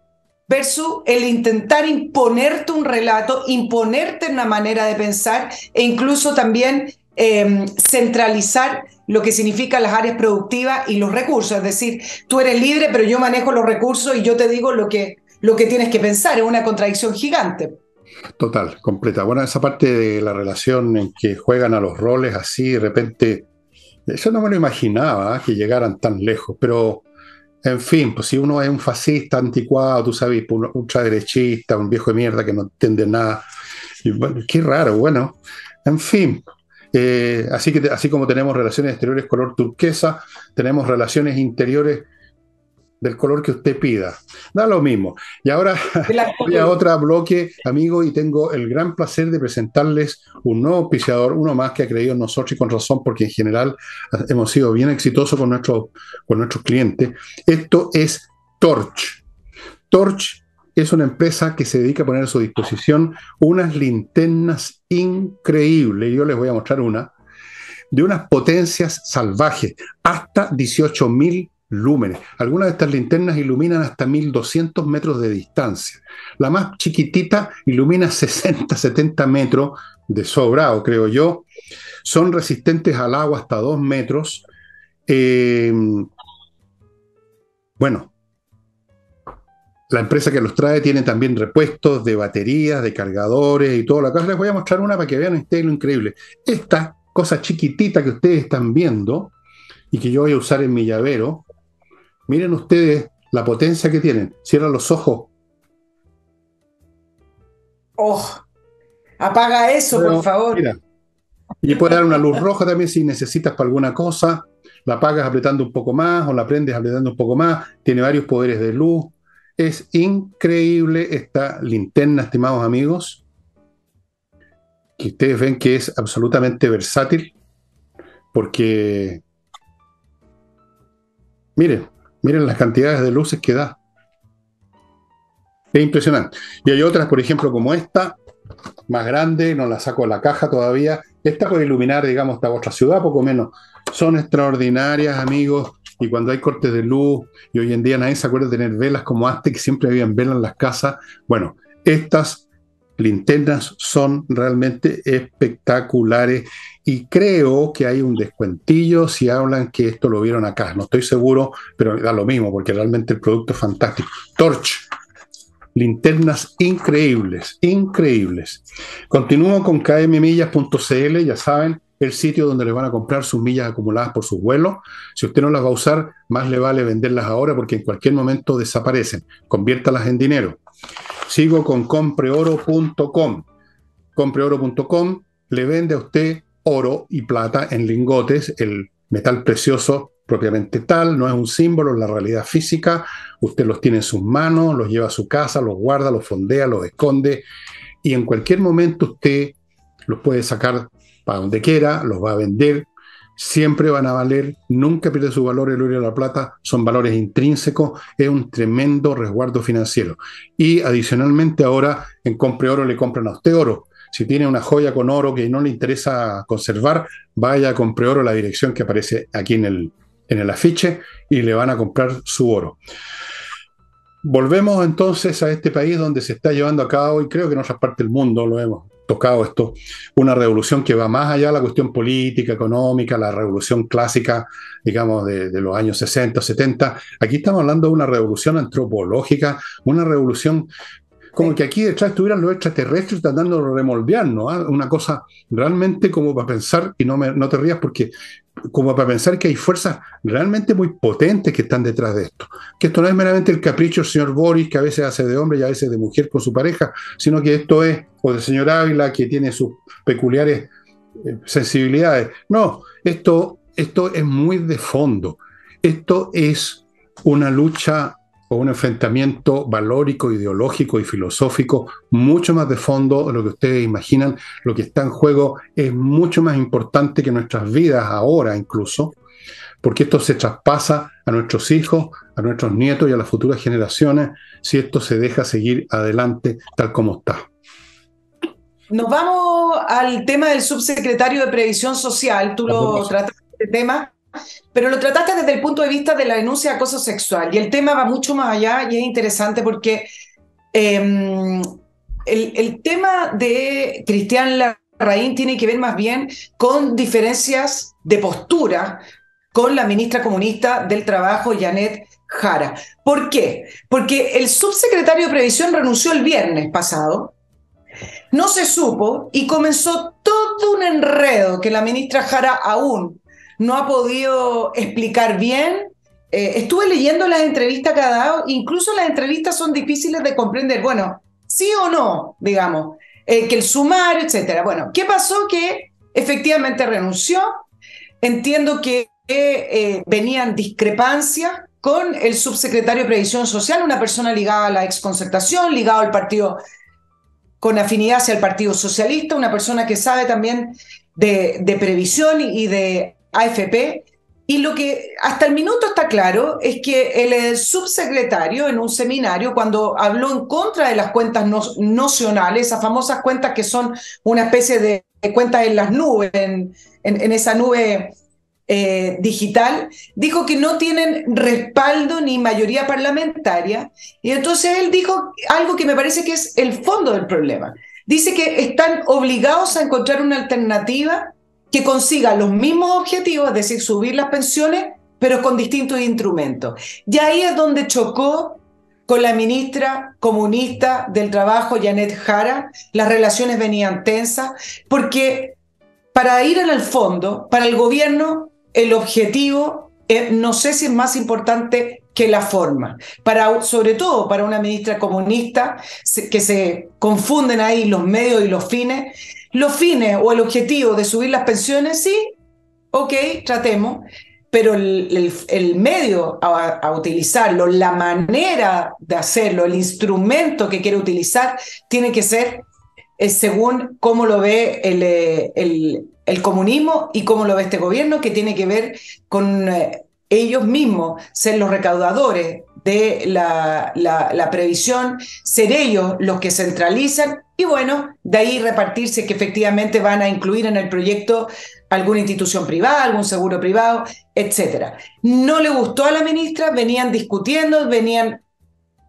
Speaker 2: versus el intentar imponerte un relato, imponerte una manera de pensar e incluso también centralizar lo que significan las áreas productivas y los recursos? Es decir, tú eres libre, pero yo manejo los recursos y yo te digo lo que tienes que pensar. Es una contradicción gigante.
Speaker 1: Total, completa. Bueno, esa parte de la relación en que juegan a los roles así, de repente, eso no me lo imaginaba, que llegaran tan lejos, pero en fin, pues si uno es un fascista anticuado, tú sabes, un ultraderechista, un viejo de mierda que no entiende nada, y bueno, qué raro, bueno, en fin. Así como tenemos relaciones exteriores color turquesa, tenemos relaciones interiores del color que usted pida. Da lo mismo. Y ahora voy a otro bloque, amigo, y tengo el gran placer de presentarles un nuevo auspiciador, uno más que ha creído en nosotros y con razón, porque en general hemos sido bien exitosos con nuestros clientes. Esto es Torch. Torch es una empresa que se dedica a poner a su disposición unas linternas increíbles. Yo les voy a mostrar una de unas potencias salvajes, hasta 18.000 lúmenes. Algunas de estas linternas iluminan hasta 1200 metros de distancia. La más chiquitita ilumina 60, 70 metros de sobrado, creo yo. Son resistentes al agua hasta 2 metros. Eh, bueno, la empresa que los trae tiene también repuestos de baterías, de cargadores y todo. La cosa les voy a mostrar una para que vean este lo increíble. Esta cosa chiquitita que ustedes están viendo y que yo voy a usar en mi llavero, miren ustedes la potencia que tienen. Cierran los ojos.
Speaker 2: Oh, apaga eso, por
Speaker 1: Bueno,
Speaker 2: favor.
Speaker 1: mira, y puede dar una luz roja también si necesitas para alguna cosa. La apagas apretando un poco más o la prendes apretando un poco más. Tiene varios poderes de luz. Es increíble esta linterna, estimados amigos, que ustedes ven que es absolutamente versátil, porque miren las cantidades de luces que da. Es impresionante. Y hay otras, por ejemplo, como esta, más grande, no la saco de la caja todavía. Esta puede iluminar, digamos, hasta vuestra ciudad, poco menos. Son extraordinarias, amigos. Y cuando hay cortes de luz, y hoy en día nadie se acuerda de tener velas como antes, que siempre habían velas en las casas. Bueno, estas linternas son realmente espectaculares. Y creo que hay un descuentillo si hablan que esto lo vieron acá. No estoy seguro, pero da lo mismo, porque realmente el producto es fantástico. Torch. Linternas increíbles, increíbles. Continúo con kmmillas.cl, ya saben, el sitio donde les van a comprar sus millas acumuladas por sus vuelos. Si usted no las va a usar, más le vale venderlas ahora porque en cualquier momento desaparecen. Conviértalas en dinero. Sigo con compreoro.com. Compreoro.com le vende a usted oro y plata en lingotes, el metal precioso propiamente tal, no es un símbolo, es la realidad física. Usted los tiene en sus manos, los lleva a su casa, los guarda, los fondea, los esconde y en cualquier momento usted los puede sacar para donde quiera, los va a vender, siempre van a valer, nunca pierde su valor el oro y la plata, son valores intrínsecos, es un tremendo resguardo financiero. Y adicionalmente ahora en Compre Oro le compran a usted oro. Si tiene una joya con oro que no le interesa conservar, vaya a Compre Oro, la dirección que aparece aquí en el afiche, y le van a comprar su oro. Volvemos entonces a este país donde se está llevando a cabo, y creo que en otras partes del mundo lo hemos tocado esto, una revolución que va más allá de la cuestión política, económica, la revolución clásica, digamos, de los años 60, 70. Aquí estamos hablando de una revolución antropológica, una revolución como que aquí detrás estuvieran los extraterrestres tratando de remoldearnos, ¿eh? Una cosa realmente como para pensar, y no te rías porque como para pensar que hay fuerzas realmente muy potentes que están detrás de esto. Que esto no es meramente el capricho del señor Boris, que a veces hace de hombre y a veces de mujer con su pareja, sino que esto es, o del señor Ávila, que tiene sus peculiares sensibilidades. No, esto es muy de fondo. Esto es una lucha o un enfrentamiento valórico, ideológico y filosófico mucho más de fondo de lo que ustedes imaginan. Lo que está en juego es mucho más importante que nuestras vidas ahora incluso, porque esto se traspasa a nuestros hijos, a nuestros nietos y a las futuras generaciones si esto se deja seguir adelante tal como está.
Speaker 2: Nos vamos al tema del subsecretario de Previsión Social. Tú lo trataste este tema, pero lo trataste desde el punto de vista de la denuncia de acoso sexual. Y el tema va mucho más allá y es interesante porque el tema de Cristian Larraín tiene que ver más bien con diferencias de postura con la ministra comunista del Trabajo, Janet Jara. ¿Por qué? Porque el subsecretario de Previsión renunció el viernes pasado, no se supo y comenzó todo un enredo que la ministra Jara aún no ha podido explicar bien. Estuve leyendo las entrevistas que ha dado, incluso las entrevistas son difíciles de comprender. Bueno, sí o no, digamos, que el sumario, etcétera. Bueno, ¿qué pasó? Que efectivamente renunció. Entiendo que venían discrepancias con el subsecretario de Previsión Social, una persona ligada a la exconcertación, ligado al partido, con afinidad hacia el Partido Socialista, una persona que sabe también de previsión y de AFP. Y lo que hasta el minuto está claro es que el subsecretario en un seminario, cuando habló en contra de las cuentas nocionales, esas famosas cuentas que son una especie de cuentas en las nubes, en esa nube digital, dijo que no tienen respaldo ni mayoría parlamentaria, y entonces él dijo algo que me parece que es el fondo del problema. Dice que están obligados a encontrar una alternativa que consiga los mismos objetivos, es decir, subir las pensiones, pero con distintos instrumentos. Y ahí es donde chocó con la ministra comunista del Trabajo, Janet Jara. Las relaciones venían tensas, porque para ir al fondo, para el gobierno, el objetivo, no sé si es más importante que la forma. Sobre todo para una ministra comunista, que se confunden ahí los medios y los fines. Los fines o el objetivo de subir las pensiones, sí, ok, tratemos, pero el medio a utilizarlo, la manera de hacerlo, el instrumento que quiere utilizar, tiene que ser según cómo lo ve el comunismo y cómo lo ve este gobierno, que tiene que ver con ellos mismos ser los recaudadores de la previsión, ser ellos los que centralizan, y bueno, de ahí repartirse que efectivamente van a incluir en el proyecto alguna institución privada, algún seguro privado, etcétera. No le gustó a la ministra, venían discutiendo, venían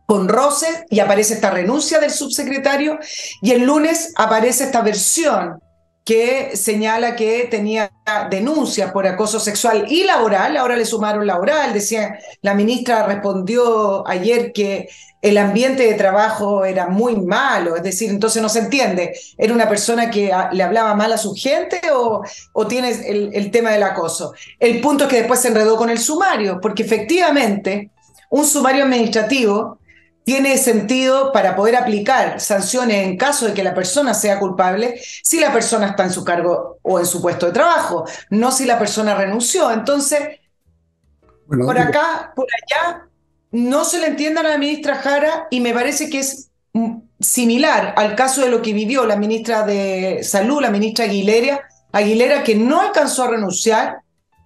Speaker 2: con roces, y aparece esta renuncia del subsecretario, y el lunes aparece esta versión que señala que tenía denuncias por acoso sexual y laboral. Ahora le sumaron laboral. Decía, la ministra respondió ayer que el ambiente de trabajo era muy malo, es decir, entonces no se entiende, ¿era una persona que le hablaba mal a su gente o tiene el tema del acoso? El punto es que después se enredó con el sumario, porque efectivamente un sumario administrativo tiene sentido para poder aplicar sanciones en caso de que la persona sea culpable, si la persona está en su cargo o en su puesto de trabajo, no si la persona renunció. Entonces, bueno, por acá, por allá, no se le entiende a la ministra Jara, y me parece que es similar al caso de lo que vivió la ministra de Salud, la ministra Aguilera, que no alcanzó a renunciar,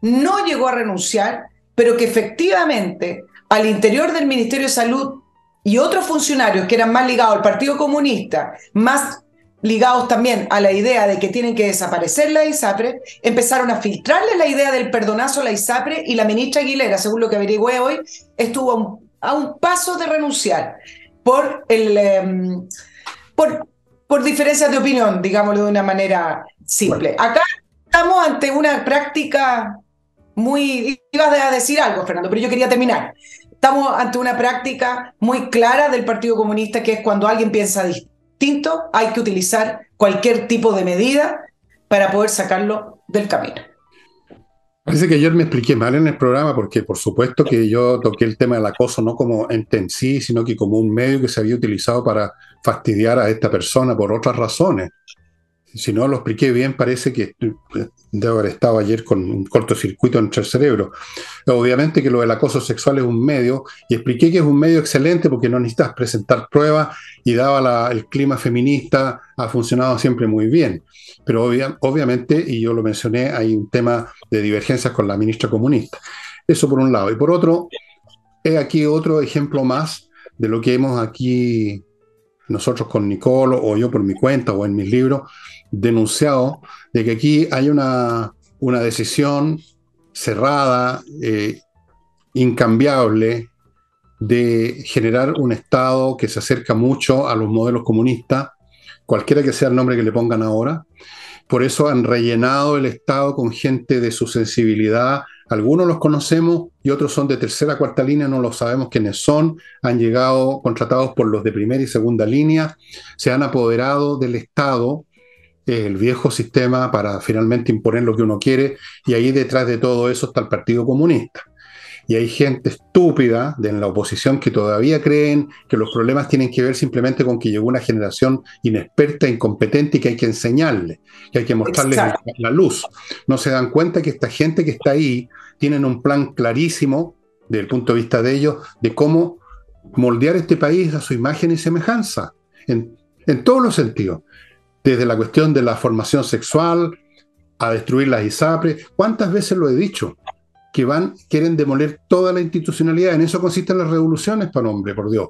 Speaker 2: no llegó a renunciar, pero que efectivamente al interior del Ministerio de Salud y otros funcionarios que eran más ligados al Partido Comunista, más ligados también a la idea de que tienen que desaparecer la ISAPRE, empezaron a filtrarle la idea del perdonazo a la ISAPRE, y la ministra Aguilera, según lo que averigüé hoy, estuvo a un paso de renunciar por diferencias de opinión, digámoslo de una manera simple. Bueno. Acá estamos ante una práctica muy... Ibas a decir algo, Fernando, pero yo quería terminar. Estamos ante una práctica muy clara del Partido Comunista, que es cuando alguien piensa distinto, hay que utilizar cualquier tipo de medida para poder sacarlo del camino.
Speaker 1: Parece que ayer me expliqué mal en el programa, porque por supuesto que yo toqué el tema del acoso no como ente en sí, sino que como un medio que se había utilizado para fastidiar a esta persona por otras razones. Si no lo expliqué bien, parece que debo haber estado ayer con un cortocircuito entre el cerebro. Obviamente que lo del acoso sexual es un medio, y expliqué que es un medio excelente porque no necesitas presentar pruebas, y dado el clima feminista, ha funcionado siempre muy bien. Pero obviamente, y yo lo mencioné, hay un tema de divergencias con la ministra comunista. Eso por un lado. Y por otro, he aquí otro ejemplo más de lo que hemos aquí nosotros con Nicolo, o yo por mi cuenta, o en mis libros, denunciado, de que aquí hay una decisión cerrada, incambiable, de generar un Estado que se acerca mucho a los modelos comunistas, cualquiera que sea el nombre que le pongan ahora. Por eso han rellenado el Estado con gente de su sensibilidad. Algunos los conocemos y otros son de tercera, cuarta línea, no lo sabemos quiénes son. Han llegado contratados por los de primera y segunda línea. Se han apoderado del Estado, el viejo sistema, para finalmente imponer lo que uno quiere. Y ahí detrás de todo eso está el Partido Comunista. Y hay gente estúpida en la oposición que todavía creen que los problemas tienen que ver simplemente con que llegó una generación inexperta, incompetente, y que hay que enseñarle, que hay que mostrarles la luz. No se dan cuenta que esta gente que está ahí tienen un plan clarísimo, desde el punto de vista de ellos, de cómo moldear este país a su imagen y semejanza, en todos los sentidos. Desde la cuestión de la formación sexual, a destruir las ISAPRE. ¿Cuántas veces lo he dicho? Que quieren demoler toda la institucionalidad. En eso consisten las revoluciones, hombre, por Dios.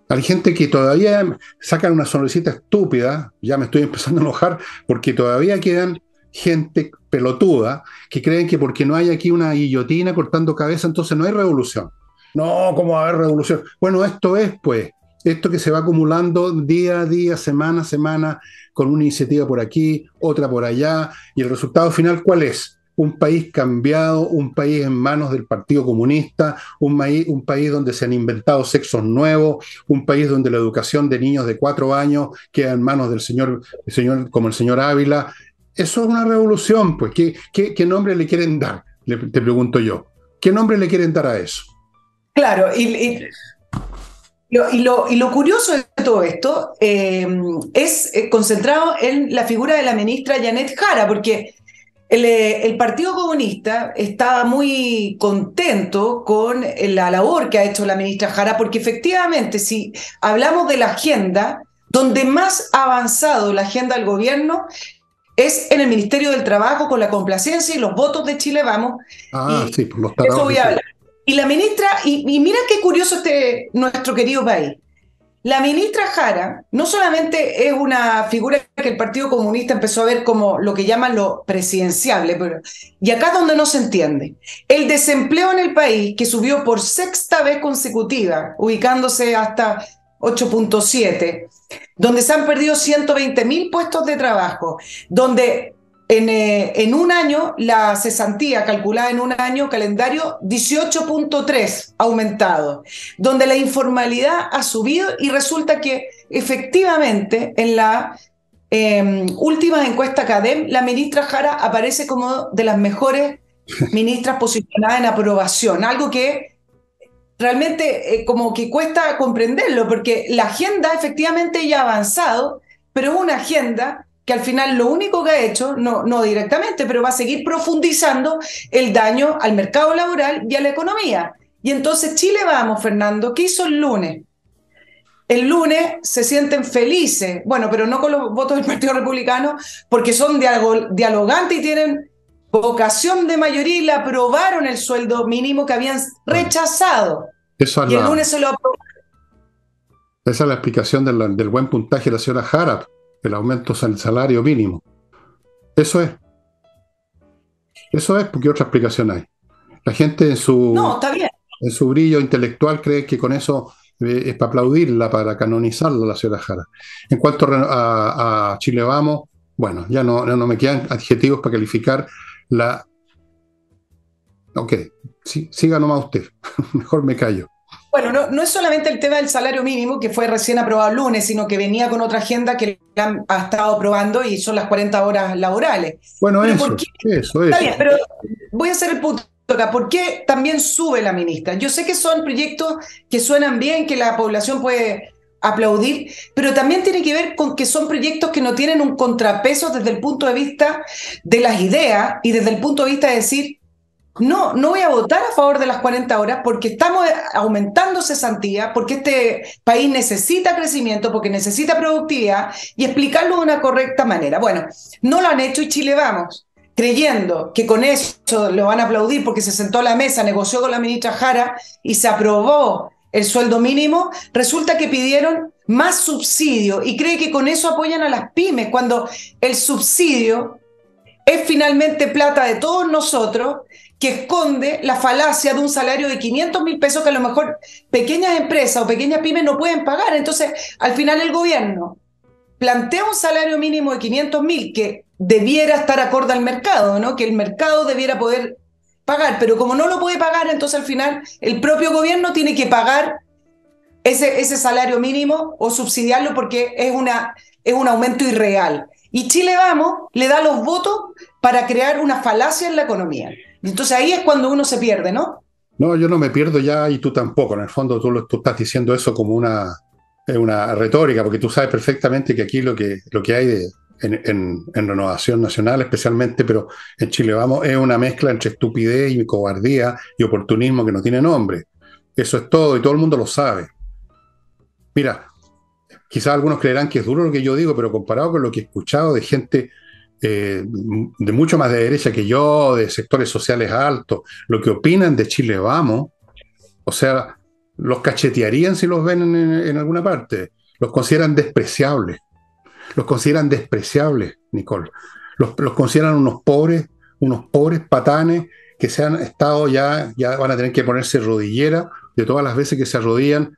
Speaker 1: Hay gente que todavía sacan una sonrisita estúpida, ya me estoy empezando a enojar, porque todavía quedan gente pelotuda que creen que porque no hay aquí una guillotina cortando cabeza, entonces no hay revolución. No, ¿cómo va a haber revolución? Bueno, esto es, pues, esto que se va acumulando día a día, semana a semana, con una iniciativa por aquí, otra por allá, y el resultado final, ¿cuál es? Un país cambiado, un país en manos del Partido Comunista, un país donde se han inventado sexos nuevos, un país donde la educación de niños de 4 años queda en manos del señor como el señor Ávila. Eso es una revolución, pues. ¿Qué nombre le quieren dar? Te pregunto yo. ¿Qué nombre le quieren dar a eso?
Speaker 2: Claro, y lo curioso de todo esto es concentrado en la figura de la ministra Janet Jara, porque el Partido Comunista estaba muy contento con la labor que ha hecho la ministra Jara, porque efectivamente, si hablamos de la agenda, donde más ha avanzado la agenda del gobierno es en el Ministerio del Trabajo, con la complacencia y los votos de Chile Vamos,
Speaker 1: Ah,
Speaker 2: y
Speaker 1: sí, por los
Speaker 2: de eso
Speaker 1: tarados de
Speaker 2: voy a
Speaker 1: Chile.
Speaker 2: hablar. Y la ministra, y mira qué curioso nuestro querido país. La ministra Jara no solamente es una figura que el Partido Comunista empezó a ver como lo que llaman lo presidenciable, y acá es donde no se entiende. El desempleo en el país, que subió por sexta vez consecutiva, ubicándose hasta 8,7, donde se han perdido 120.000 puestos de trabajo, donde en un año la cesantía calculada en un año calendario 18,3 ha aumentado, donde la informalidad ha subido y resulta que efectivamente en la última encuesta CADEM la ministra Jara aparece como de las mejores ministras posicionadas en aprobación, algo que realmente como que cuesta comprenderlo, porque la agenda efectivamente ya ha avanzado, pero es una agenda que al final lo único que ha hecho, no directamente, pero va a seguir profundizando el daño al mercado laboral y a la economía. Y entonces Chile Vamos, Fernando, ¿qué hizo el lunes? El lunes se sienten felices, bueno, pero no con los votos del Partido Republicano, porque son dialogantes y tienen vocación de mayoría y le aprobaron el sueldo mínimo que habían
Speaker 1: Bueno,
Speaker 2: rechazado.
Speaker 1: esa es
Speaker 2: Y el lunes se lo aprobaron.
Speaker 1: esa es la explicación del buen puntaje de la señora Jara, el aumento del salario mínimo. Eso es, eso es, porque otra explicación hay. La gente
Speaker 2: No, está bien.
Speaker 1: en su brillo intelectual cree que con eso es para aplaudirla, para canonizarla la señora Jara. En cuanto a Chile Vamos, bueno, ya no me quedan adjetivos para calificar la... Ok, sí, siga nomás usted, mejor me callo.
Speaker 2: Bueno, no es solamente el tema del salario mínimo, que fue recién aprobado el lunes, sino que venía con otra agenda que ha estado aprobando y son las 40 horas laborales.
Speaker 1: Bueno,
Speaker 2: Pero ¿por
Speaker 1: eso,
Speaker 2: qué?
Speaker 1: eso,
Speaker 2: Está
Speaker 1: eso.
Speaker 2: bien, pero voy a hacer el punto acá. ¿Por qué también sube la ministra? Yo sé que son proyectos que suenan bien, que la población puede aplaudir, pero también tiene que ver con que son proyectos que no tienen un contrapeso desde el punto de vista de las ideas y desde el punto de vista de decir, no voy a votar a favor de las 40 horas porque estamos aumentando cesantía, porque este país necesita crecimiento, porque necesita productividad y explicarlo de una correcta manera. Bueno, no lo han hecho y Chile Vamos, creyendo que con eso lo van a aplaudir porque se sentó a la mesa, negoció con la ministra Jara y se aprobó el sueldo mínimo, resulta que pidieron más subsidio y cree que con eso apoyan a las pymes, cuando el subsidio es finalmente plata de todos nosotros que esconde la falacia de un salario de 500.000 pesos que a lo mejor pequeñas empresas o pequeñas pymes no pueden pagar. Entonces, al final el gobierno plantea un salario mínimo de 500.000 que debiera estar acorde al mercado, ¿no? Que el mercado debiera poder pagar, pero como no lo puede pagar, entonces al final el propio gobierno tiene que pagar ese salario mínimo o subsidiarlo porque es un aumento irreal. Y Chile Vamos le da los votos para crear una falacia en la economía. Entonces ahí es cuando uno se pierde, ¿no?
Speaker 1: No, yo no me pierdo ya y tú tampoco. En el fondo tú estás diciendo eso como una retórica, porque tú sabes perfectamente que aquí lo que hay en Renovación Nacional especialmente, pero en Chile Vamos, es una mezcla entre estupidez y cobardía y oportunismo que no tiene nombre. Eso es todo y todo el mundo lo sabe. Mira, quizás algunos creerán que es duro lo que yo digo, pero comparado con lo que he escuchado de gente de mucho más de derecha que yo, de sectores sociales altos, lo que opinan de Chile Vamos, o sea, los cachetearían si los ven en alguna parte. Los consideran despreciables, Nicole. Los consideran unos pobres patanes que se han estado ya van a tener que ponerse rodillera de todas las veces que se arrodillan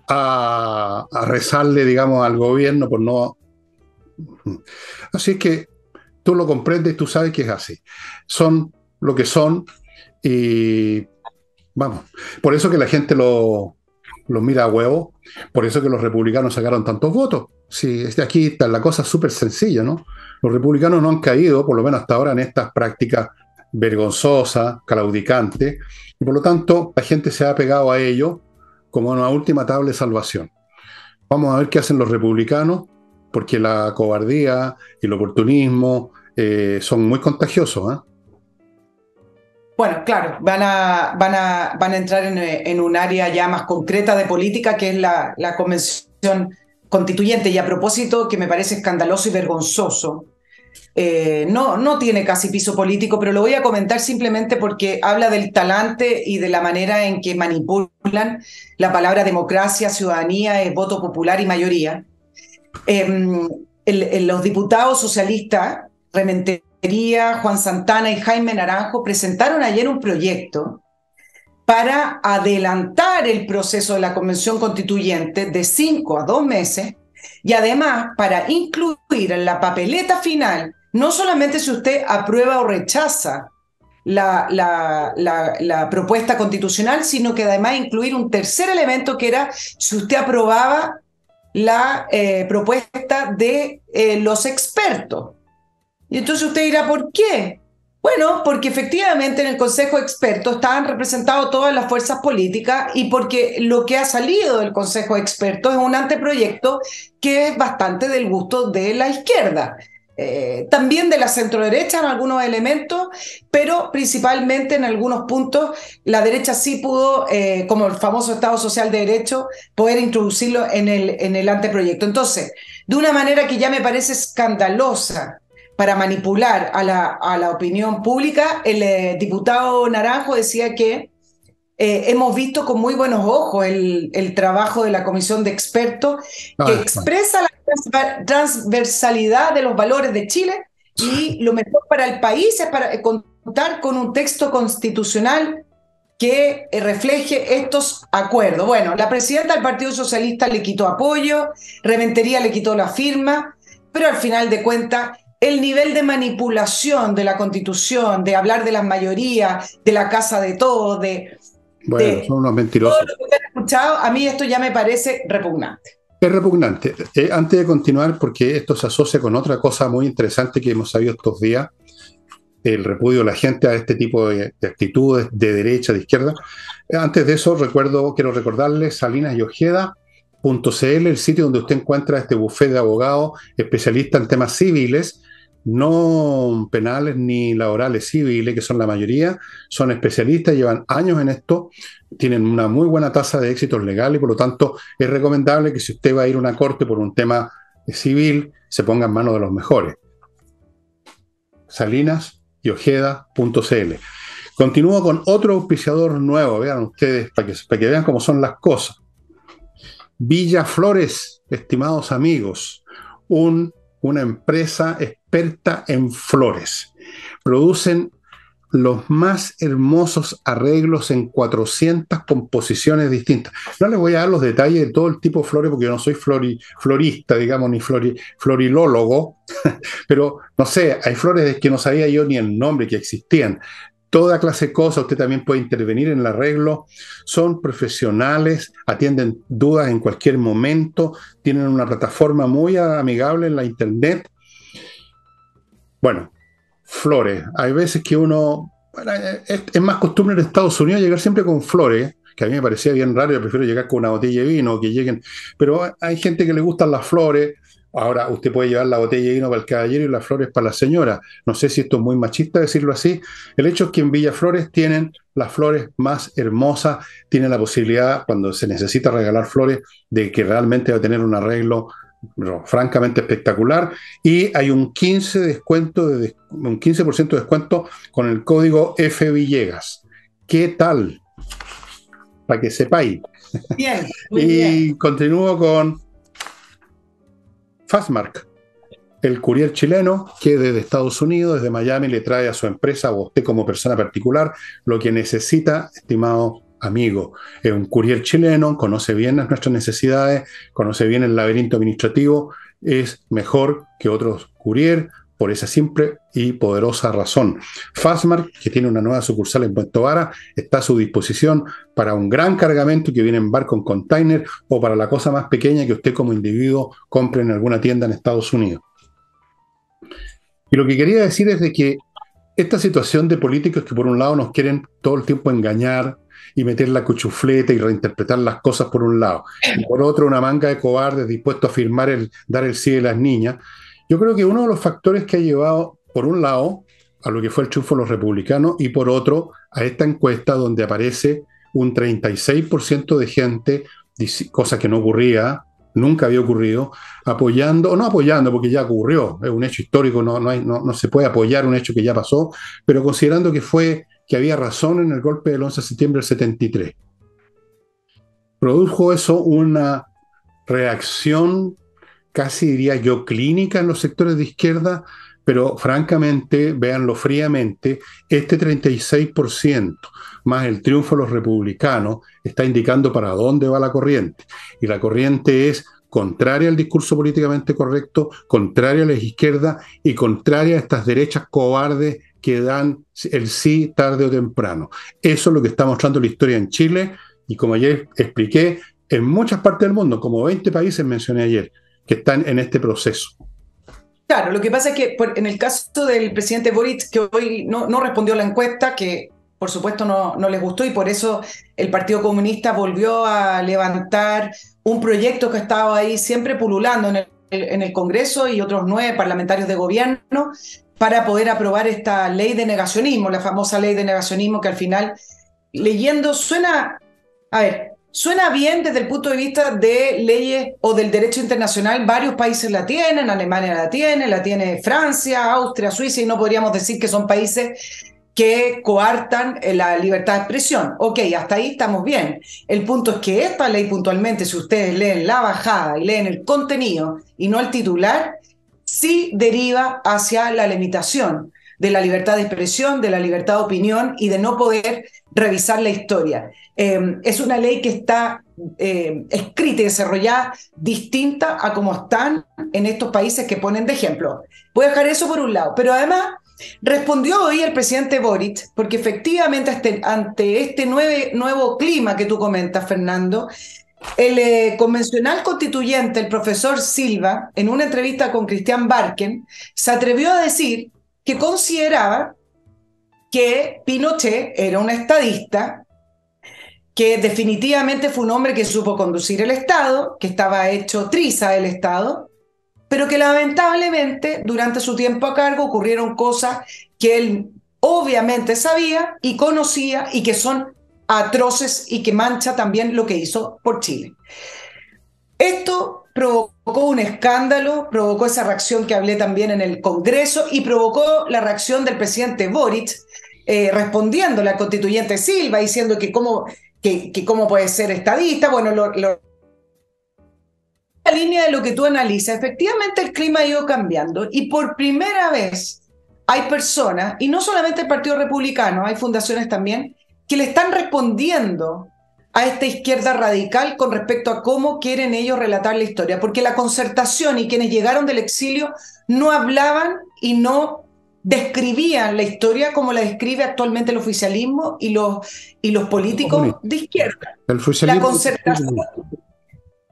Speaker 1: a rezarle, digamos, al gobierno por no. Así es que tú lo comprendes, tú sabes que es así. Son lo que son y vamos. Por eso que la gente lo mira a huevo, por eso que los republicanos sacaron tantos votos. Sí, aquí está la cosa súper sencilla, ¿no? Los republicanos no han caído, por lo menos hasta ahora, en estas prácticas vergonzosas, claudicantes, y por lo tanto la gente se ha pegado a ello como una última tabla de salvación. Vamos a ver qué hacen los republicanos, porque la cobardía y el oportunismo son muy contagiosos, ¿eh?
Speaker 2: Bueno, claro, van a entrar en un área ya más concreta de política, que es la convención constituyente. Y a propósito, que me parece escandaloso y vergonzoso, no tiene casi piso político, pero lo voy a comentar simplemente porque habla del talante y de la manera en que manipulan la palabra democracia, ciudadanía, voto popular y mayoría. Los diputados socialistas, Rementería, Juan Santana y Jaime Naranjo, presentaron ayer un proyecto para adelantar el proceso de la Convención Constituyente de 5 a 2 meses y además para incluir en la papeleta final, no solamente si usted aprueba o rechaza la propuesta constitucional, sino que además incluir un tercer elemento que era si usted aprobaba la propuesta de los expertos. Y entonces usted dirá, ¿por qué? Bueno, porque efectivamente en el Consejo de Expertos estaban representados todas las fuerzas políticas y porque lo que ha salido del Consejo de Expertos es un anteproyecto que es bastante del gusto de la izquierda. También de la centroderecha en algunos elementos, pero principalmente en algunos puntos la derecha sí pudo, como el famoso Estado Social de Derecho, poder introducirlo en el anteproyecto. Entonces, de una manera que ya me parece escandalosa para manipular a la opinión pública, el diputado Naranjo decía que hemos visto con muy buenos ojos el trabajo de la comisión de expertos que expresa la transversalidad de los valores de Chile y lo mejor para el país es para contar con un texto constitucional que refleje estos acuerdos. Bueno, la presidenta del Partido Socialista le quitó apoyo, Rementería le quitó la firma, pero al final de cuentas el nivel de manipulación de la Constitución, de hablar de las mayorías, de la casa de todos,
Speaker 1: bueno, son unos mentirosos.
Speaker 2: todo lo que usted ha escuchado, a mí esto ya me parece repugnante.
Speaker 1: Es repugnante. Antes de continuar, porque esto se asocia con otra cosa muy interesante que hemos sabido estos días, el repudio de la gente a este tipo de actitudes de derecha, de izquierda. Antes de eso, quiero recordarles salinasyojeda.cl, el sitio donde usted encuentra este bufete de abogados especialistas en temas civiles, no penales ni laborales, civiles, que son la mayoría, son especialistas, llevan años en esto, tienen una muy buena tasa de éxitos legales y por lo tanto es recomendable que si usted va a ir a una corte por un tema civil, se ponga en manos de los mejores. salinasyojeda.cl. Continúo con otro auspiciador nuevo, vean ustedes, para que vean cómo son las cosas. Villa Flores, estimados amigos, una empresa experta en flores. Producen los más hermosos arreglos en 400 composiciones distintas. No les voy a dar los detalles de todo el tipo de flores porque yo no soy florista, digamos, ni florilólogo, pero no sé, hay flores que no sabía yo ni el nombre que existían. Toda clase de cosas, usted también puede intervenir en el arreglo, son profesionales, atienden dudas en cualquier momento, tienen una plataforma muy amigable en la internet. Bueno, flores, hay veces que uno, bueno, es más costumbre en Estados Unidos llegar siempre con flores, que a mí me parecía bien raro, yo prefiero llegar con una botella de vino, que lleguen, pero hay gente que le gustan las flores. Ahora, usted puede llevar la botella de vino para el caballero y las flores para la señora. No sé si esto es muy machista decirlo así. El hecho es que en Villa Flores tienen las flores más hermosas, tienen la posibilidad, cuando se necesita regalar flores, de que realmente va a tener un arreglo francamente espectacular. Y hay un 15% de descuento con el código FVillegas. ¿Qué tal? Para que sepáis.
Speaker 2: Bien, muy
Speaker 1: y
Speaker 2: bien.
Speaker 1: continúo con Fastmark, el courier chileno que desde Estados Unidos, desde Miami, le trae a su empresa o a usted como persona particular lo que necesita, estimado amigo. Es un courier chileno, conoce bien nuestras necesidades, conoce bien el laberinto administrativo, es mejor que otros courier por esa simple y poderosa razón. Fastmark, que tiene una nueva sucursal en Puerto Vara, está a su disposición para un gran cargamento que viene en barco en container o para la cosa más pequeña que usted como individuo compre en alguna tienda en Estados Unidos. Y lo que quería decir es de que esta situación de políticos que por un lado nos quieren todo el tiempo engañar y meter la cuchufleta y reinterpretar las cosas por un lado, y por otro una manga de cobardes dispuestos a firmar dar el sí de las niñas, yo creo que uno de los factores que ha llevado, por un lado, a lo que fue el triunfo de los republicanos y por otro, a esta encuesta donde aparece un 36% de gente, cosa que no ocurría, nunca había ocurrido, apoyando, o no apoyando porque ya ocurrió, es un hecho histórico, no se puede apoyar un hecho que ya pasó, pero considerando que había razón en el golpe del 11 de septiembre del 73. Produjo eso una reacción, casi diría yo, clínica en los sectores de izquierda, pero francamente, véanlo fríamente, este 36% más el triunfo de los republicanos está indicando para dónde va la corriente. Y la corriente es contraria al discurso políticamente correcto, contraria a la izquierda y contraria a estas derechas cobardes que dan el sí tarde o temprano. Eso es lo que está mostrando la historia en Chile y, como ayer expliqué, en muchas partes del mundo, como 20 países mencioné ayer, que están en este proceso.
Speaker 2: Claro, lo que pasa es que en el caso del presidente Boric, que hoy no respondió a la encuesta, que por supuesto no les gustó, y por eso el Partido Comunista volvió a levantar un proyecto que estaba ahí siempre pululando en el Congreso y otros 9 parlamentarios de gobierno para poder aprobar esta ley de negacionismo, la famosa ley de negacionismo que al final, leyendo, suena bien desde el punto de vista de leyes o del derecho internacional. Varios países la tienen, Alemania la tiene Francia, Austria, Suiza, y no podríamos decir que son países que coartan la libertad de expresión. Ok, hasta ahí estamos bien. El punto es que esta ley puntualmente, si ustedes leen la bajada y leen el contenido y no el titular, sí deriva hacia la limitación de la libertad de expresión, de la libertad de opinión y de no poder revisar la historia. Es una ley que está escrita y desarrollada distinta a como están en estos países que ponen de ejemplo. Voy a dejar eso por un lado, pero además respondió hoy el presidente Boric, porque efectivamente ante este nuevo clima que tú comentas, Fernando, el convencional constituyente, el profesor Silva, en una entrevista con Christian Barken, se atrevió a decir que consideraba que Pinochet era un estadista, que definitivamente fue un hombre que supo conducir el Estado, que estaba hecho triza el Estado, pero que lamentablemente durante su tiempo a cargo ocurrieron cosas que él obviamente sabía y conocía y que son atroces y que mancha también lo que hizo por Chile. Esto provocó un escándalo, provocó esa reacción que hablé también en el Congreso y provocó la reacción del presidente Boric respondiendo a la constituyente Silva, diciendo que cómo puede ser estadista. Bueno, la línea de lo que tú analizas, efectivamente el clima ha ido cambiando y por primera vez hay personas, y no solamente el Partido Republicano, hay fundaciones también, que le están respondiendo a esta izquierda radical con respecto a cómo quieren ellos relatar la historia, porque la Concertación y quienes llegaron del exilio no hablaban y no describían la historia como la describe actualmente el oficialismo y los políticos de izquierda.
Speaker 1: El oficialismo,
Speaker 2: la Concertación...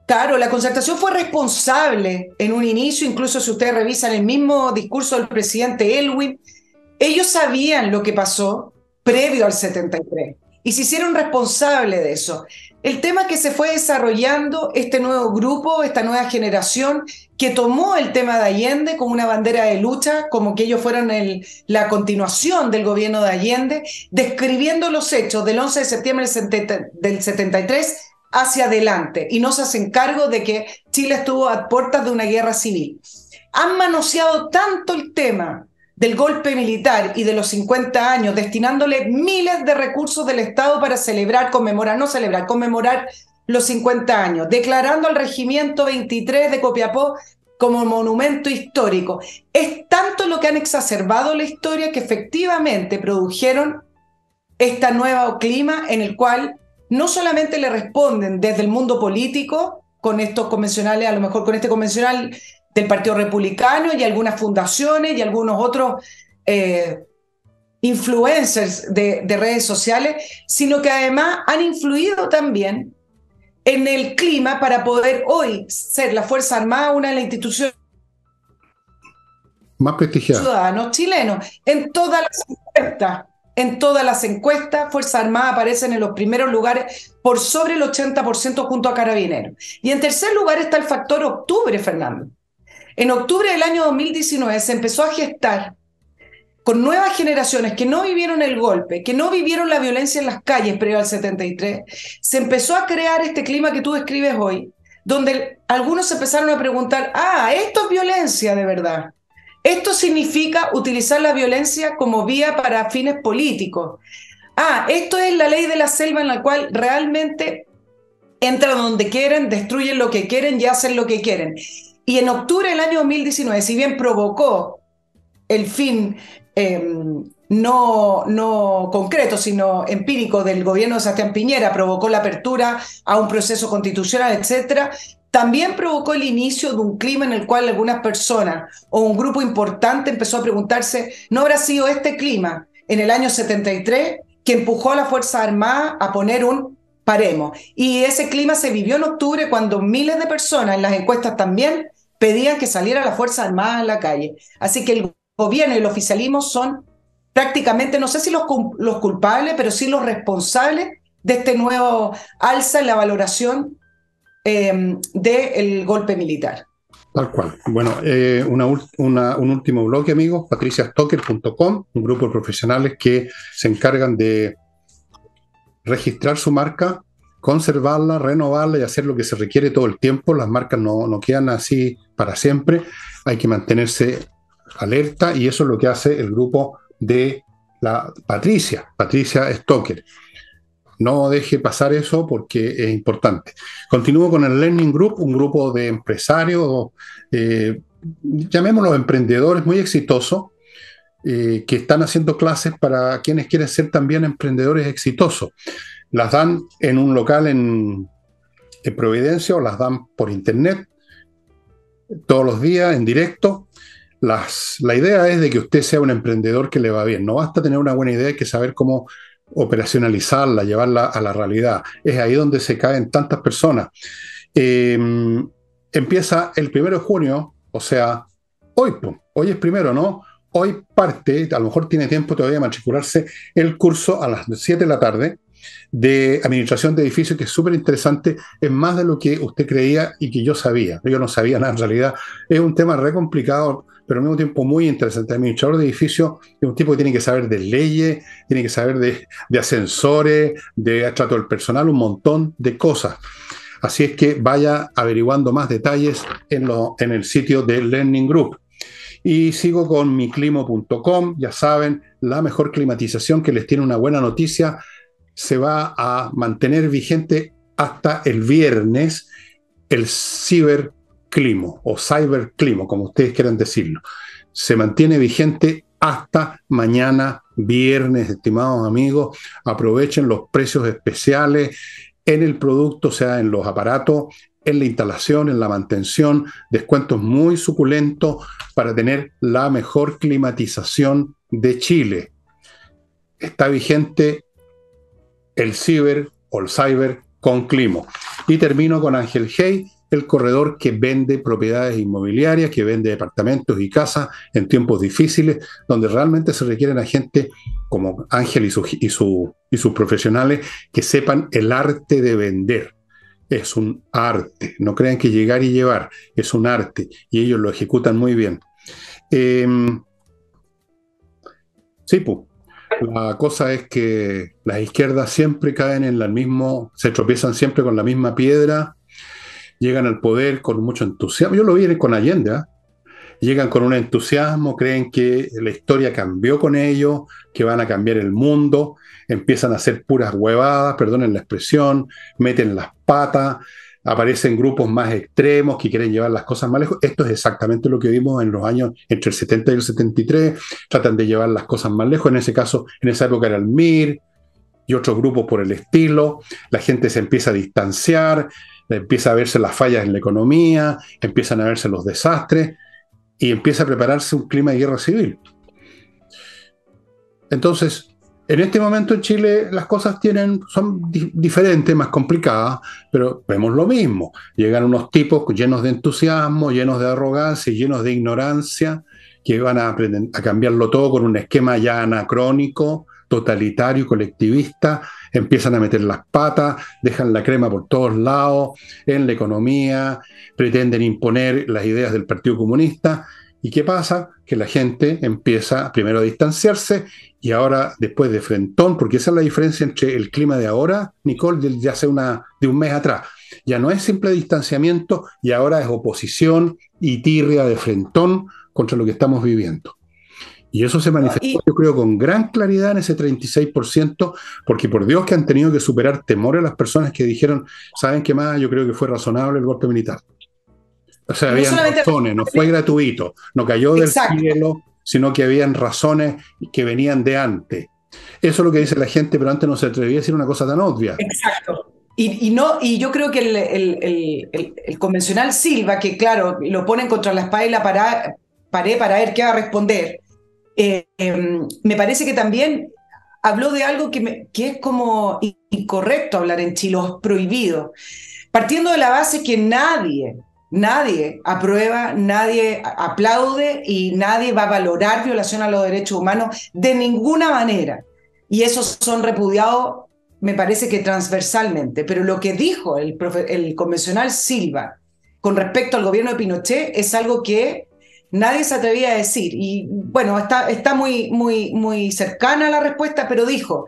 Speaker 2: Claro, la Concertación fue responsable en un inicio, incluso si ustedes revisan el mismo discurso del presidente Elwin, ellos sabían lo que pasó previo al 73 y se hicieron responsables de eso. El tema es que se fue desarrollando este nuevo grupo, esta nueva generación que tomó el tema de Allende como una bandera de lucha, como que ellos fueran la continuación del gobierno de Allende, describiendo los hechos del 11 de septiembre del 73 hacia adelante y no se hacen cargo de que Chile estuvo a puertas de una guerra civil. Han manoseado tanto el tema del golpe militar y de los 50 años, destinándole miles de recursos del Estado para conmemorar los 50 años, declarando al Regimiento 23 de Copiapó como monumento histórico. Es tanto lo que han exacerbado la historia que efectivamente produjeron este nuevo clima en el cual no solamente le responden desde el mundo político, con estos convencionales, a lo mejor con este convencional del Partido Republicano y algunas fundaciones y algunos otros influencers de redes sociales, sino que además han influido también en el clima para poder hoy ser la Fuerza Armada una de las instituciones
Speaker 1: más prestigiada.
Speaker 2: Ciudadanos chilenos. En todas las encuestas, Fuerza Armada aparecen en los primeros lugares por sobre el 80% junto a Carabineros. Y en tercer lugar está el factor octubre, Fernando. En octubre del año 2019 se empezó a gestar con nuevas generaciones que no vivieron el golpe, que no vivieron la violencia en las calles previo al 73, se empezó a crear este clima que tú describes hoy, donde algunos se empezaron a preguntar, esto es violencia de verdad. Esto significa utilizar la violencia como vía para fines políticos. Esto es la ley de la selva en la cual realmente entran donde quieren, destruyen lo que quieren y hacen lo que quieren. Y en octubre del año 2019, si bien provocó el fin no concreto, sino empírico del gobierno de Sebastián Piñera, provocó la apertura a un proceso constitucional, etcétera, también provocó el inicio de un clima en el cual algunas personas o un grupo importante empezó a preguntarse, ¿no habrá sido este clima en el año 73 que empujó a la Fuerza Armada a poner un paremos? Y ese clima se vivió en octubre cuando miles de personas en las encuestas también pedían que saliera la Fuerza Armada a la calle. Así que el gobierno y el oficialismo son prácticamente, no sé si los culpables, pero sí los responsables de este nuevo alza en la valoración del golpe militar.
Speaker 1: Tal cual. Bueno, un último bloque, amigos, patriciastocker.com, un grupo de profesionales que se encargan de registrar su marca, conservarla, renovarla y hacer lo que se requiere todo el tiempo. Las marcas no quedan así para siempre, hay que mantenerse alerta y eso es lo que hace el grupo de la Patricia Stocker. No deje pasar eso porque es importante. Continúo con el Learning Group, un grupo de empresarios, llamémoslos emprendedores muy exitosos, que están haciendo clases para quienes quieren ser también emprendedores exitosos. Las dan en un local en Providencia o las dan por internet todos los días en directo. La idea es de que usted sea un emprendedor que le va bien. No basta tener una buena idea, hay que saber cómo operacionalizarla, llevarla a la realidad. Es ahí donde se caen tantas personas. Empieza el 1 de junio, o sea, hoy es primero, ¿no? Hoy parte, a lo mejor tiene tiempo todavía de matricularse, el curso a las 7 de la tarde de administración de edificios, que es súper interesante, es más de lo que usted creía y que yo sabía. Yo no sabía nada en realidad. Es un tema re complicado, pero al mismo tiempo muy interesante. El administrador de edificios es un tipo que tiene que saber de leyes, tiene que saber de ascensores, de trato del personal, un montón de cosas. Así es que vaya averiguando más detalles en el sitio de Learning Group. Y sigo con miclimo.com, ya saben, la mejor climatización, que les tiene una buena noticia, se va a mantener vigente hasta el viernes, el ciberclimo o cyberclimo, como ustedes quieran decirlo. Se mantiene vigente hasta mañana viernes, estimados amigos. Aprovechen los precios especiales en el producto, o sea, en los aparatos, en la instalación, en la mantención, descuentos muy suculentos para tener la mejor climatización de Chile. Está vigente el ciber o el cyber con Climo. Y termino con Ángel Hey, el corredor que vende propiedades inmobiliarias, que vende departamentos y casas en tiempos difíciles, donde realmente se requieren a gente como Ángel y sus profesionales que sepan el arte de vender. Es un arte, no crean que llegar y llevar, es un arte y ellos lo ejecutan muy bien. Sí, pues. La cosa es que las izquierdas siempre caen en el mismo, se tropiezan siempre con la misma piedra, llegan al poder con mucho entusiasmo. Yo lo vi con Allende, ¿eh? Llegan con un entusiasmo, creen que la historia cambió con ellos, que van a cambiar el mundo, empiezan a hacer puras huevadas, perdonen la expresión, meten las patas, aparecen grupos más extremos que quieren llevar las cosas más lejos. Esto es exactamente lo que vimos en los años entre el 70 y el 73. Tratan de llevar las cosas más lejos. En ese caso, en esa época era el MIR y otros grupos por el estilo. La gente se empieza a distanciar, empieza a verse las fallas en la economía, empiezan a verse los desastres y empieza a prepararse un clima de guerra civil. Entonces, en este momento en Chile las cosas son diferentes, más complicadas, pero vemos lo mismo. Llegan unos tipos llenos de entusiasmo, llenos de arrogancia y llenos de ignorancia, que van a cambiarlo todo con un esquema ya anacrónico, totalitario, colectivista, empiezan a meter las patas, dejan la crema por todos lados, en la economía, pretenden imponer las ideas del Partido Comunista. ¿Y qué pasa? Que la gente empieza primero a distanciarse y ahora después de frentón, porque esa es la diferencia entre el clima de ahora, Nicole, de hace de un mes atrás. Ya no es simple distanciamiento y ahora es oposición y tirria de frentón contra lo que estamos viviendo. Y eso se manifestó, yo creo, con gran claridad en ese 36%, porque por Dios que han tenido que superar temores las personas que dijeron, ¿saben qué más? Yo creo que fue razonable el golpe militar. O sea, habían razones, no fue gratuito, no cayó del cielo, sino que habían razones que venían de antes. Eso es lo que dice la gente, pero antes no se atrevía a decir una cosa tan obvia.
Speaker 2: Exacto. Y yo creo que el convencional Silva, que claro, lo ponen contra la espada y la pared para ver qué va a responder, me parece que también habló de algo que es como incorrecto hablar en Chile, o prohibido, partiendo de la base que nadie aprueba, nadie aplaude y nadie va a valorar violación a los derechos humanos de ninguna manera. Y esos son repudiados, me parece que transversalmente. Pero lo que dijo el convencional Silva con respecto al gobierno de Pinochet es algo que nadie se atrevía a decir. Y bueno, está muy cercana a la respuesta, pero dijo: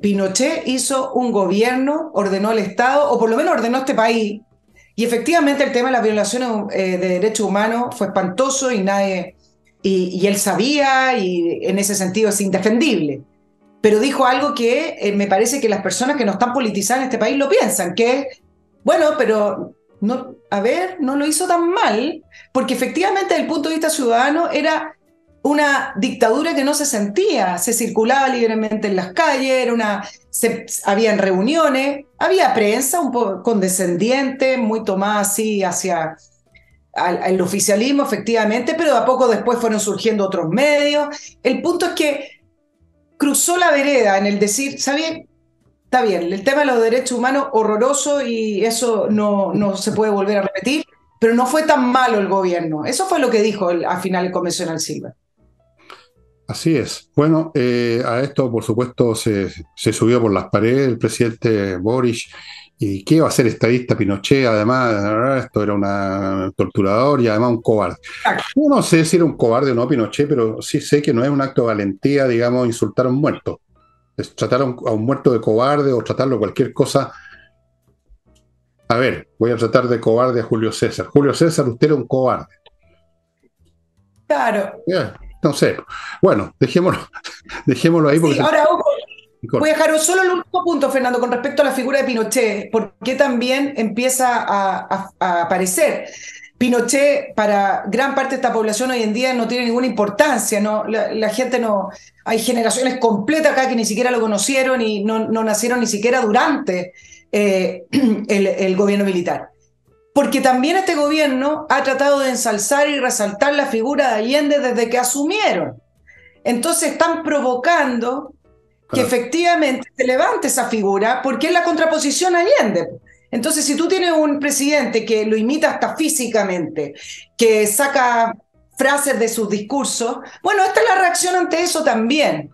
Speaker 2: Pinochet hizo un gobierno, ordenó el Estado, o por lo menos ordenó este país, y efectivamente el tema de las violaciones de derechos humanos fue espantoso y él sabía, y en ese sentido es indefendible. Pero dijo algo que me parece que las personas que no están politizadas en este país lo piensan, que es, bueno, pero no, a ver, no lo hizo tan mal, porque efectivamente desde el punto de vista ciudadano era una dictadura que no se sentía, se circulaba libremente en las calles, habían reuniones, había prensa un poco condescendiente, muy tomada así hacia el oficialismo, efectivamente, pero de a poco después fueron surgiendo otros medios. El punto es que cruzó la vereda en el decir, ¿sabía? Está bien, el tema de los derechos humanos, horroroso, y eso no se puede volver a repetir, pero no fue tan malo el gobierno. Eso fue lo que dijo al final el convencional Silva.
Speaker 1: Así es. Bueno, a esto, por supuesto, se subió por las paredes el presidente Boric. ¿Y qué va a hacer estadista Pinochet? Además, esto era un torturador y además un cobarde. Yo no sé si era un cobarde o no Pinochet, pero sí sé que no es un acto de valentía, digamos, insultar a un muerto. Es tratar a un muerto de cobarde o tratarlo de cualquier cosa. A ver, voy a tratar de cobarde a Julio César. Julio César, usted era un cobarde.
Speaker 2: Claro.
Speaker 1: No sé. Bueno, dejémoslo ahí. Porque
Speaker 2: sí, ahora, voy a dejar solo el último punto, Fernando, con respecto a la figura de Pinochet, porque también empieza a aparecer. Pinochet, para gran parte de esta población hoy en día, no tiene ninguna importancia, ¿no? La gente no. Hay generaciones completas acá que ni siquiera lo conocieron y no nacieron ni siquiera durante el gobierno militar. Porque también este gobierno ha tratado de ensalzar y resaltar la figura de Allende desde que asumieron. Entonces están provocando que efectivamente se levante esa figura, porque es la contraposición a Allende. Entonces, si tú tienes un presidente que lo imita hasta físicamente, que saca frases de sus discursos, bueno, esta es la reacción ante eso también.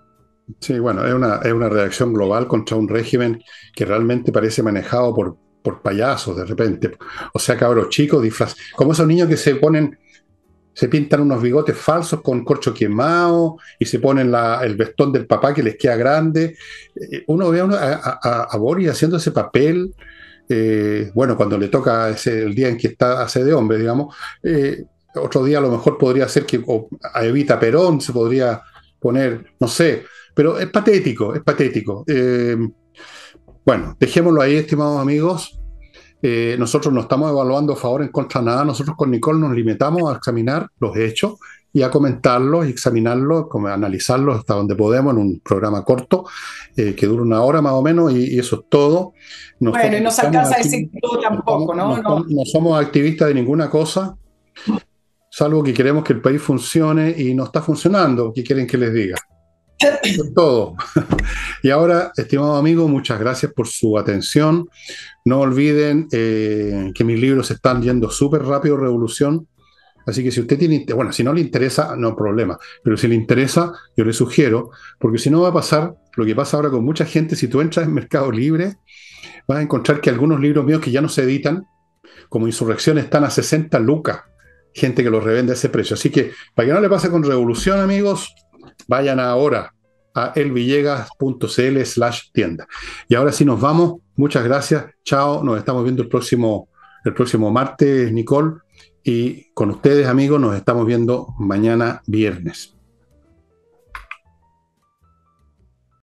Speaker 1: Sí, bueno, es una reacción global contra un régimen que realmente parece manejado por payasos de repente. O sea, cabros chicos disfrazados, como esos niños que se pintan unos bigotes falsos con corcho quemado y se ponen el vestón del papá que les queda grande. Uno ve a Boris haciendo ese papel, bueno, cuando le toca el día en que hace de hombre, digamos. Otro día a lo mejor podría ser que a Evita Perón se podría poner, no sé, pero es patético, es patético. Bueno, dejémoslo ahí, estimados amigos. Nosotros no estamos evaluando a favor o en contra de nada. Nosotros con Nicole nos limitamos a examinar los hechos y a comentarlos y examinarlos, como analizarlos hasta donde podemos en un programa corto que dura 1 hora más o menos y eso es todo. Nosotros
Speaker 2: Bueno, y no se
Speaker 1: estamos
Speaker 2: alcanza a
Speaker 1: aquí,
Speaker 2: decir todo tampoco, ¿no? No.
Speaker 1: no somos activistas de ninguna cosa, salvo que queremos que el país funcione y no está funcionando. ¿Qué quieren que les diga? Eso es todo. Y ahora, estimado amigo, muchas gracias por su atención. No olviden que mis libros están yendo súper rápido, Revolución. Así que si usted tiene, bueno, si no le interesa, no hay problema. Pero si le interesa, yo le sugiero, porque si no va a pasar lo que pasa ahora con mucha gente. Si tú entras en Mercado Libre, vas a encontrar que algunos libros míos que ya no se editan, como Insurrección, están a 60 lucas. Gente que los revende a ese precio. Así que, para que no le pase con Revolución, amigos, vayan ahora a elvillegas.cl/tienda. Y ahora sí nos vamos. Muchas gracias. Chao. Nos estamos viendo el próximo martes, Nicole. Y con ustedes, amigos, nos estamos viendo mañana viernes.